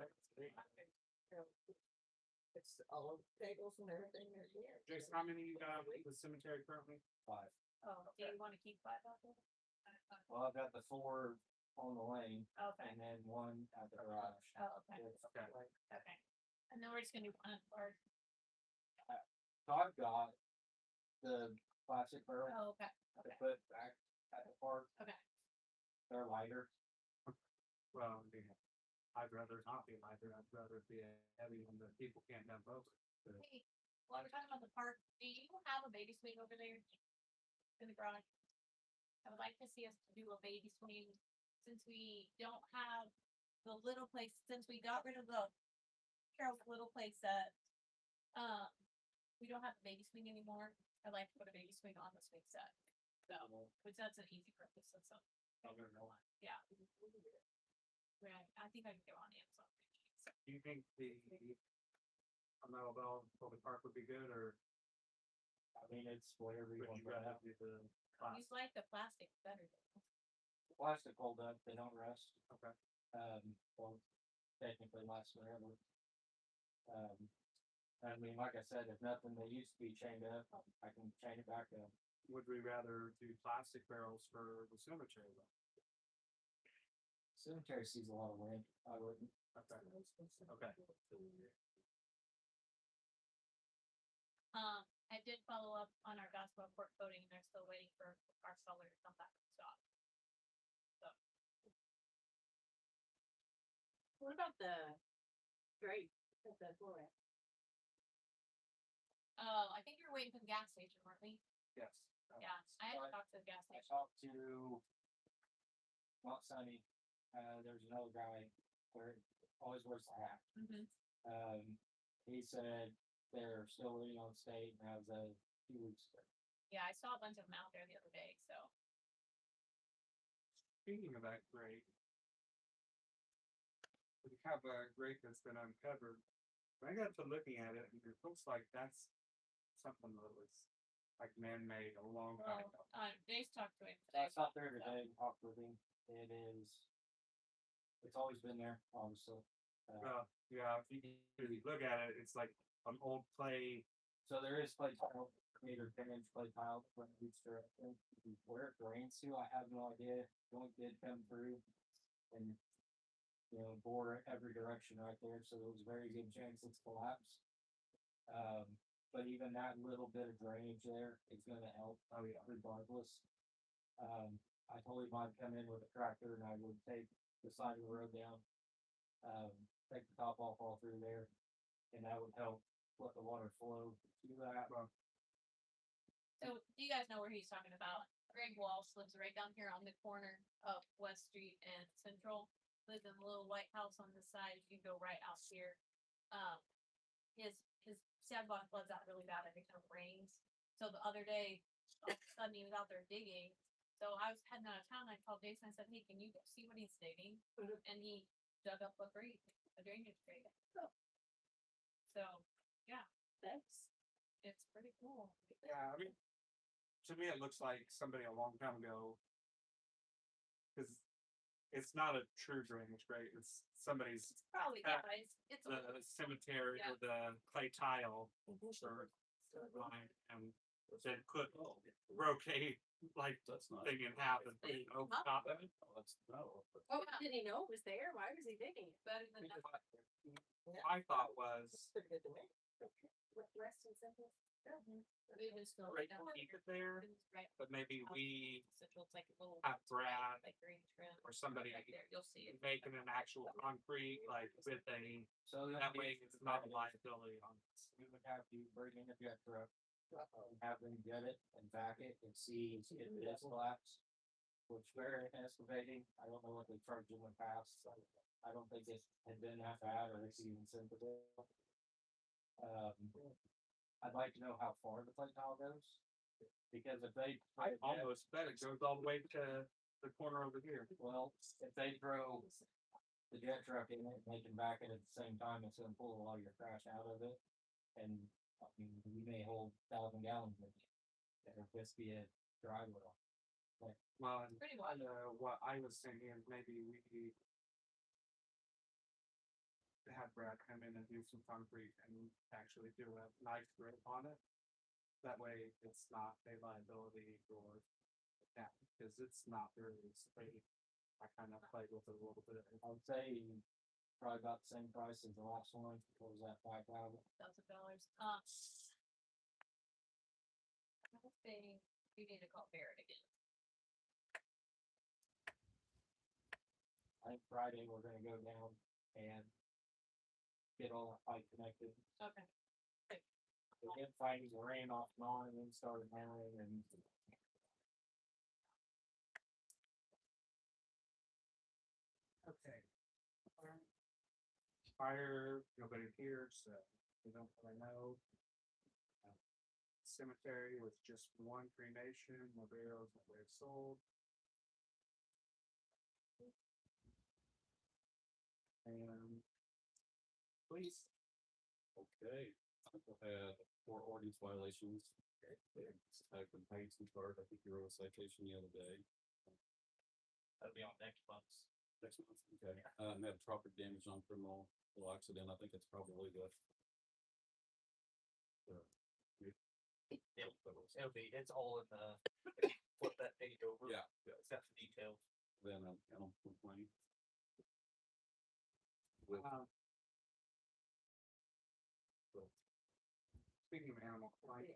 It's all of the tables and everything are here. Jason, how many, the cemetery currently? 5. Oh, do you wanna keep 5 out there? Well, I've got the 4 on the lane Okay. and then 1 at the garage. Oh, okay. Okay. Okay. And then we're just gonna do one at the park. So I've got the plastic barrel Oh, okay, to okay, put back at the park. okay. They're lighter. Well, yeah, I'd rather not be lighter, I'd rather it be a heavy one that people can't dump over. Hey, while we're talking about the park, do you have a baby swing over there in the garage? I would like to see us do a baby swing, since we don't have the little place, since we got rid of the Carol's little place set. We don't have a baby swing anymore. I'd like to put a baby swing on the swing set. So, which that's an easy purpose, so, yeah. Right, I think I can go on Amazon. So, Do you think the metal bell for the park would be good, or I mean, it's whatever you would want you to put rather out. do the you plastic? like the plastic better. Plastic hold up, they don't rust. Okay. Well, technically lasts forever. I mean, like I said, if nothing, they used to be chained up, I can chain it back up. Would we rather do plastic barrels for the cemetery though? Cemetery sees a lot of wind, I wouldn't. Okay. Okay. I did follow up on our basketball court coating, and they're still waiting for our seller to come back and stop. What about the grate at the floor? Oh, I think you're waiting for the gas station, weren't we? Yes. Yeah, I had to I- talk to the gas I station. talked to, not Sunny, there's another guy where always wears the hat. Mhm. He said they're still waiting on state and as of 2 weeks ago. Yeah, I saw a bunch of them out there the other day, so. Speaking of that grate, we have a grate that's been uncovered. I got to looking at it, and it looks like that's something that was like man-made a long time Well, ago. Jace talked to him So today. I stopped there today, and talked with him. It is, it's always been there, obviously. Yeah, if you look at it, it's like an old clay. So there is clay tile, 8 or 10 inch clay tile from each direction. Where it drains to, I have no idea. Joint did come through and, bore every direction right there, so there was a very good chance it's collapsed. But even that little bit of drainage there is gonna help, regardless. I told him I'd come in with a tractor and I would take the side of the road down. Take the top off all through there, and that would help let the water flow to that. So, do you guys know where he's talking about? Greg Walsh lives right down here on the corner of West Street and Central. Lives in a little white house on this side. You go right out here. His sidewalk floods out really bad every time it rains. So the other day, all of a sudden he was out there digging. So I was heading out of town. I called Jason. I said, "Hey, can you go see what he's digging?" And he dug up a grate, a drainage grate. So, yeah, it's pretty cool. Yeah, I mean, to me, it looks like somebody a long time ago. Because it's not a true drainage grate. It's somebody's Probably, yeah, it's the cemetery or the clay tile or line, and then put broke a like That's not. thing in half and put it over top of it. Oh, that's no. Oh, did he know it was there? Why was he digging it? better than nothing. My thought was Pretty good to me. Rest and simple. We just go right right down. keep it there, Right. but maybe we Central, it's like a little. have Brad Like drainage ground. or somebody Right there, you'll see it. making an actual concrete like with a So that way it's not a liability on us. We would have to bring in a jet truck, and have them get it and back it and see if it is collapsed. Which they're excavating, I don't know what they charged in the past, so I don't think it had been that bad or it's even sent the bill. I'd like to know how far the clay tile goes, because if they. I almost bet it goes all the way to the corner over here. Well, if they throw the jet truck in it, and they can back it at the same time, it's gonna pull a lot of your trash out of it. And, I mean, we may hold 1,000 gallons of it. It'll just be a dry well. Well, and Pretty wide. what I was thinking is maybe we have Brad come in and do some concrete and actually do a nice grip on it. That way it's not a liability for that, because it's not very straight. I kind of played with it a little bit. I would say probably about the same price as the last one. What was that, $5,000? $1,000. think we need to call Barrett again. I think Friday, we're gonna go down and get all that pipe connected. Okay. The infighting ran off and on and then started howling and. Okay. Fire, nobody here, so we don't really know. Cemetery was just one cremation, no burials, no graves sold. And police, Okay, we had 4 ordinance violations. I've been paid some card. I think you wrote a citation the other day. That'll be on next month's. Next month, okay. And had property damage on criminal accident. I think it's probably the. It'll be, it's all in the, flip that page over. Yeah, It's got the details. then animal complaint. speaking of animal complaint,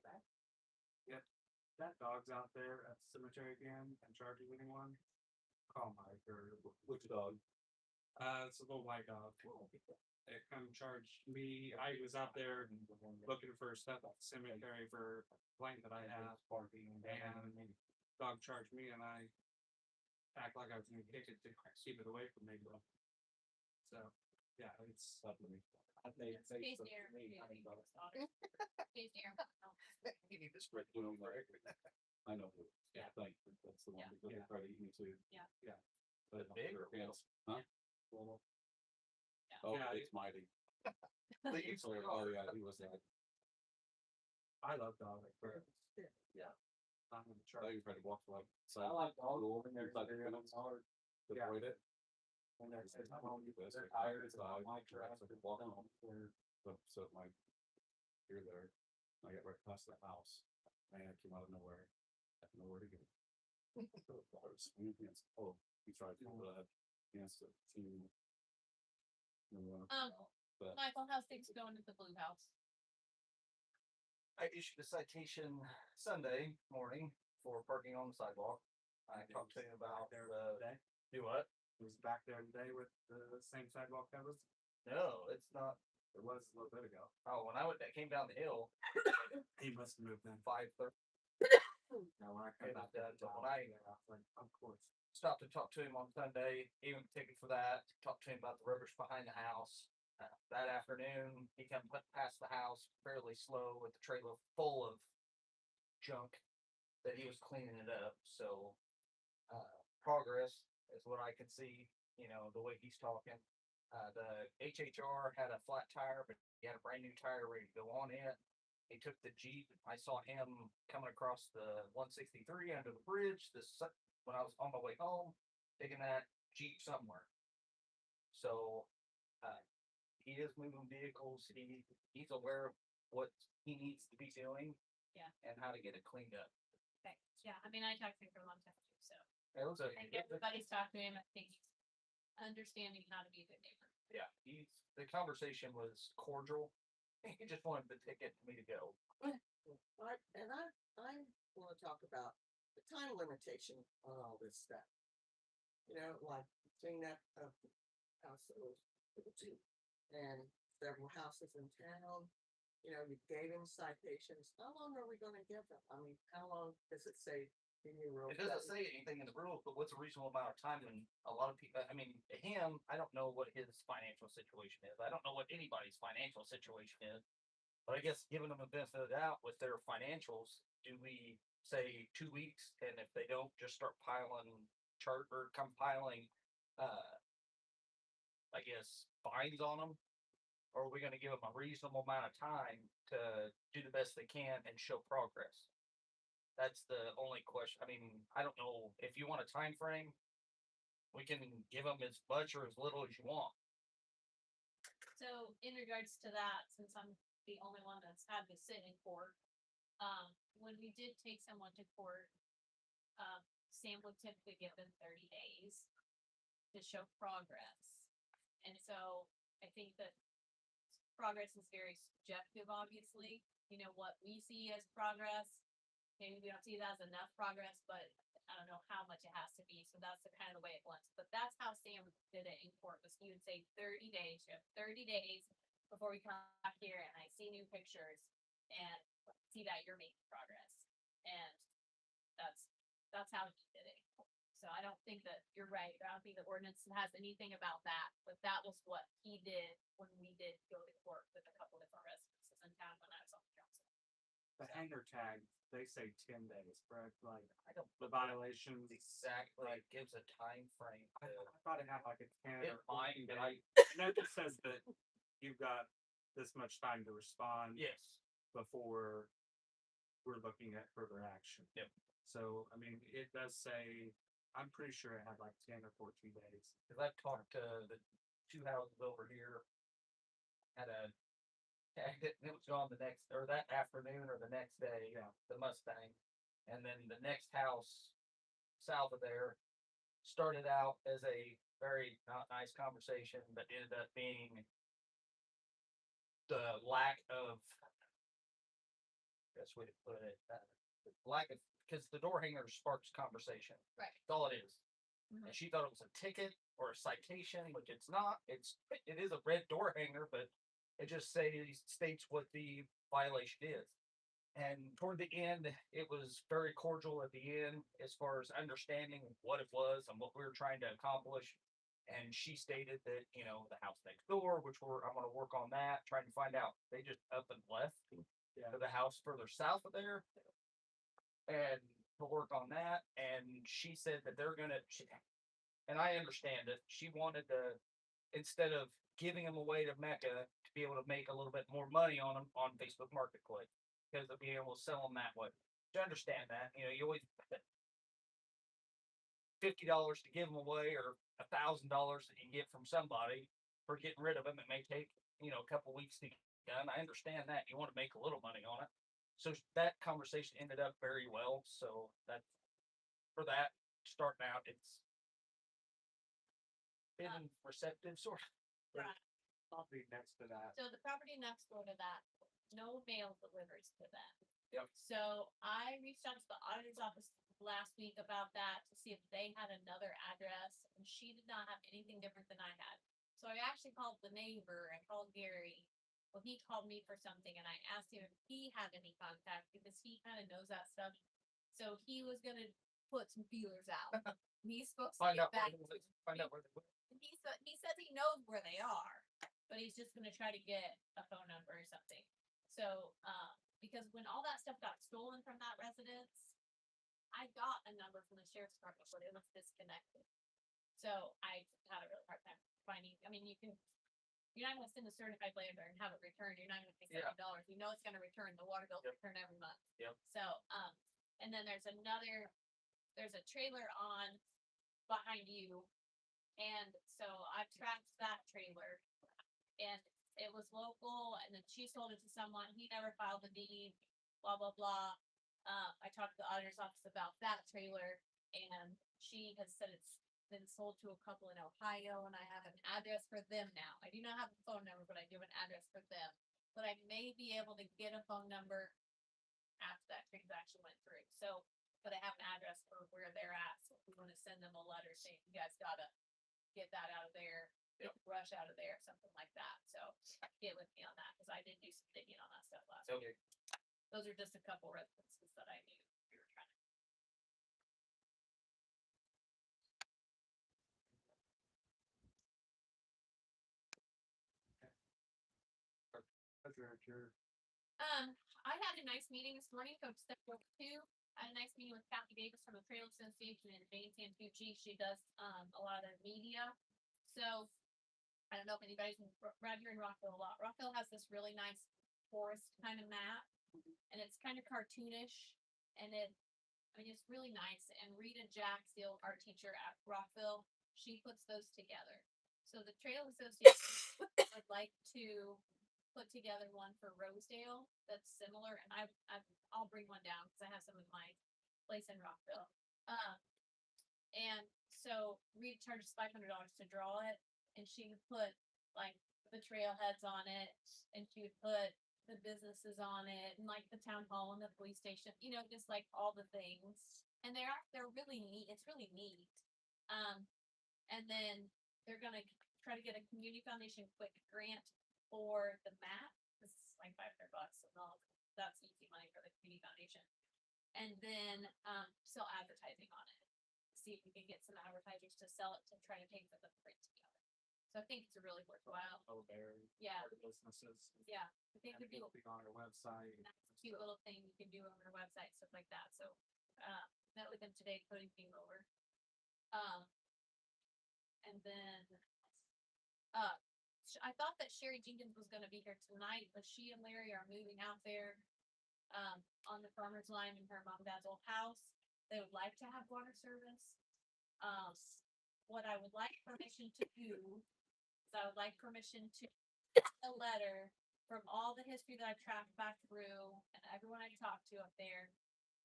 that dog's out there at the cemetery again and charging anyone. Call Mike or Which dog? it's a little white dog. It come charged me. I was out there looking for stuff at the cemetery for a complaint that I have. And dog charged me and I act like I was gonna kick it to keep it away from me. So, yeah, it's. I think It's Space Air. Space Air. You need to spread the word. I know. Yeah. Thank you. That's the one Yeah. because they try to eat me too. Yeah. Yeah. But Big or yes, huh? Yeah. Oh, Yeah, it's mighty. Please. Oh, yeah, he was like, I love dog. Yeah. I'm gonna I try. even tried to walk like. I like dog Over when they're hard. To Yeah. avoid it. When they're sitting They're home, they're tired, it's I not my trash. walk home. So my, you're there. I get right past the house. Man, I came out of nowhere. I have nowhere to go. So I was swinging against, oh, he tried to, against the team. But- Michael, how's things going at the Blue House? I issued a citation Sunday morning for parking on the sidewalk. I talked to him about There the, today. do what? Was back there today with the same sidewalk covers. No, it's not. It was a little bit ago. Oh, when I came down the hill, He must have moved in. 5:30, Now when I come It back was there, done, but when I- was like, of course. stopped to talk to him on Sunday, even ticket for that, talked to him about the rubbish behind the house. That afternoon, he come past the house fairly slow with the trailer full of junk that he was cleaning it up, so, progress is what I could see, you know, the way he's talking. The HHR had a flat tire, but he had a brand new tire ready to go on it. He took the Jeep. I saw him coming across the 163 under the bridge when I was on my way home, taking that Jeep somewhere. So, he is moving vehicles. He's aware of what he needs to be doing. Yeah. And how to get it cleaned up. Okay, yeah, I mean, I talked to him for a long time too, so It was a, I think everybody's talked to him, I think he's understanding how to be a good neighbor. yeah, the conversation was cordial. He just wanted the ticket for me to go. I wanna talk about the time limitation on all this stuff. You know, like cleanup of households, and several houses in town. You know, you gave him citations. How long are we gonna give them? I mean, how long does it say in your rules? It doesn't say anything in the rules, but what's a reasonable amount of time? And a lot of people, I mean, him, I don't know what his financial situation is. I don't know what anybody's financial situation is. But I guess giving them a benefit of the doubt with their financials, do we say 2 weeks? And if they don't, just start compiling, I guess, fines on them? Or are we gonna give them a reasonable amount of time to do the best they can and show progress? That's the only question. I mean, I don't know if you want a time frame. We can give them as much or as little as you want. So in regards to that, since I'm the only one that's had to sit in court, when we did take someone to court, Sam would typically give them 30 days to show progress. And so I think that progress is very subjective, obviously. You know, what we see as progress maybe we don't see that as enough progress, but I don't know how much it has to be, so that's the kind of the way it blends. But that's how Sam did it in court, was he would say 30 days, you have 30 days before we come back here and I see new pictures and see that you're making progress. And that's how he did it. So I don't think that you're right. I don't think the ordinance has anything about that, but that was what he did when we did go to court with a couple different residences in town when I was on the council. The hanger tag, they say 10 days, correct? Like I don't the violations. exactly, it gives a time frame. I thought it had like a 10 It or might, 14 but day. No, it says that you've got this much time to respond yes, before we're looking at further action. Yep. So, I mean, it does say, I'm pretty sure it had like 10 or 14 days. cause I've talked to the two houses over here. Had a tagged it and it was gone the next, or that afternoon or the next day, Yeah. the Mustang. And then the next house south of there started out as a very not nice conversation, but ended up being the lack of, best way to put it, lack of, because the door hanger sparks conversation. Right. That's all it is. Mhm. And she thought it was a ticket or a citation, which it's not. It is a red door hanger, but it just states what the violation is. And toward the end, it was very cordial at the end as far as understanding what it was and what we were trying to accomplish. And she stated that, you know, the house next door, I'm gonna work on that, trying to find out. They just up and left Yeah. to the house further south of there. And to work on that. And she said that they're gonna, and I understand it. She wanted to, instead of giving them away to Mecca, to be able to make a little bit more money on them on Facebook Marketplace, because of being able to sell them that way. To understand that, you know, you always $50 to give them away, or $1,000 that you get from somebody for getting rid of them. It may take, you know, a couple weeks to get done. I understand that. You want to make a little money on it. So that conversation ended up very well. So that, for that, starting out, it's been receptive, sort of. Right. Probably next to that. So the property next door to that, no mail delivers to them. Yep. So I reached out to the auditor's office last week about that to see if they had another address, and she did not have anything different than I had. So I actually called the neighbor and called Gary. Well, he called me for something, and I asked him if he had any contact because he kind of knows that stuff. So he was gonna put some feelers out. He's supposed to Find get out where back they to live, find out where they live. he says he knows where they are, but he's just gonna try to get a phone number or something. So, because when all that stuff got stolen from that residence, I got a number from the sheriff's department, but it was disconnected. So I had a really hard time finding, I mean, you're not gonna send a certified lander and have it returned, you're not gonna pay Yeah. $70, you know it's gonna return, the water bill Yep. return every month. Yep. So, and then there's a trailer on behind you. And so I tracked that trailer and it was local, and then she sold it to someone, he never filed the deed, blah, blah, blah. I talked to the auditor's office about that trailer, and she has said it's been sold to a couple in Ohio, and I have an address for them now. I do not have a phone number, but I do have an address for them. But I may be able to get a phone number after that transaction went through. So, but I have an address for where they're at, so if we wanna send them a letter saying, you guys gotta get that out of there, get the brush out of there, something like that. So get with me on that, cause I did do some digging on that stuff last week. Okay. Those are just a couple residences that I knew we were trying to. I had a nice meeting this morning, Coach Step 2. I had a nice meeting with Kathy Davis from the Trail Association and Jane Santucci. She does a lot of media. So I don't know if anybody's around here in Rockville a lot. Rockville has this really nice forest kind of map, and it's kind of cartoonish, and it's really nice. And Rita Jack, the old art teacher at Rockville, she puts those together. So the Trail Association would like to put together one for Rosedale that's similar, and I'll bring one down because I have some in my place in Rockville. And so Rita charges $500 to draw it, and she would put like the trailheads on it, and she would put the businesses on it and like the town hall and the police station, you know, just like all the things. And they're really neat. It's really neat. And then they're gonna try to get a community foundation quick grant for the map. This is like $500 and all. That's easy money for the community foundation. And then sell advertising on it. See if we can get some advertisers to sell it to try to pay for the print together. So I think it's a really worthwhile. Oh, there. Yeah. For the businesses. Yeah, I think And it'd be it'll be on our website. a nice, cute little thing you can do on their website, stuff like that. So, met with them today, putting things over. And then, I thought that Sherry Jenkins was gonna be here tonight, but she and Larry are moving out there, on the farmer's line in her mom and dad's old house. They would like to have water service. What I would like permission to do is I would like permission to a letter from all the history that I've tracked back through and everyone I talked to up there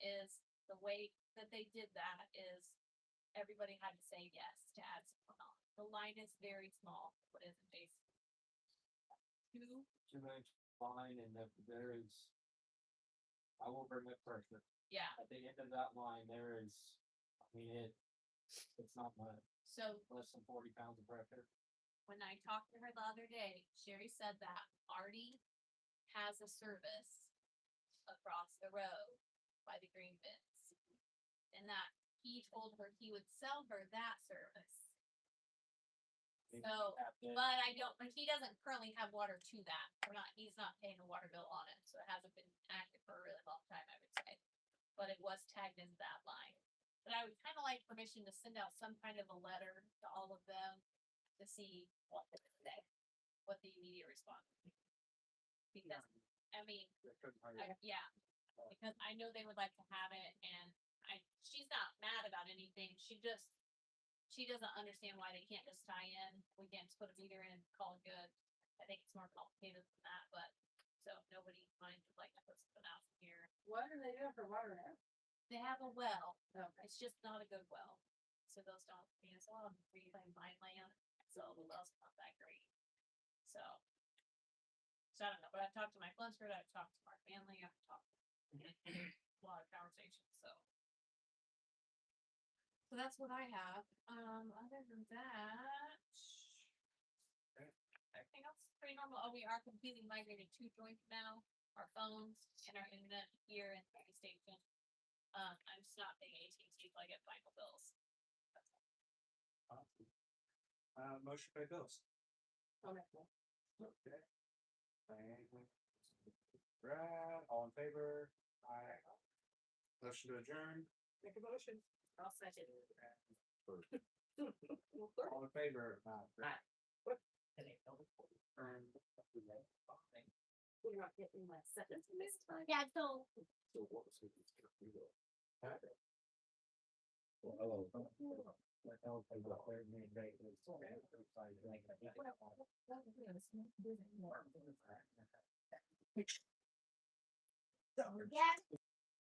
is the way that they did that is everybody had to say yes to add someone on. The line is very small. What is it, Jason? 2-inch line and there is, I will bring up pressure. Yeah, At the end of that line, there is, I mean, it's not much, so less than 40 pounds of pressure. when I talked to her the other day, Sherry said that Artie has a service across the road by the green bins. And that he told her he would sell her that service. So, but I don't, but he doesn't currently have water to that. He's not paying a water bill on it, so it hasn't been active for a really long time, I would say. But it was tagged into that line. But I would kind of like permission to send out some kind of a letter to all of them to see what they say, what the immediate response would be. Because, I mean, They couldn't hire yeah, because I know they would like to have it and she's not mad about anything. She doesn't understand why they can't just tie in. We can't just put a meter in and call it good. I think it's more complicated than that, but so nobody minds would like to put something out here. What are they doing for water now? They have a well. Okay. It's just not a good well. So those don't, it's a lot of reclaimed mine land. So the well's not that great. So I don't know, but I've talked to Mike Lunsford, I've talked to our family, I've talked a lot of conversations, so. So that's what I have. Other than that. Everything else is pretty normal. Oh, we are completely migrated to joint now, our phones and our internet here in the station. I'm just not paying AT&T till I get final bills. motion to pay bills. Okay. Okay. Brad, all in favor? Aye. Motion to adjourn. Make a motion. I'll second. All in favor? Brad. We're not getting my sentence this time. Yeah, so So what was it? Well, hello. yeah.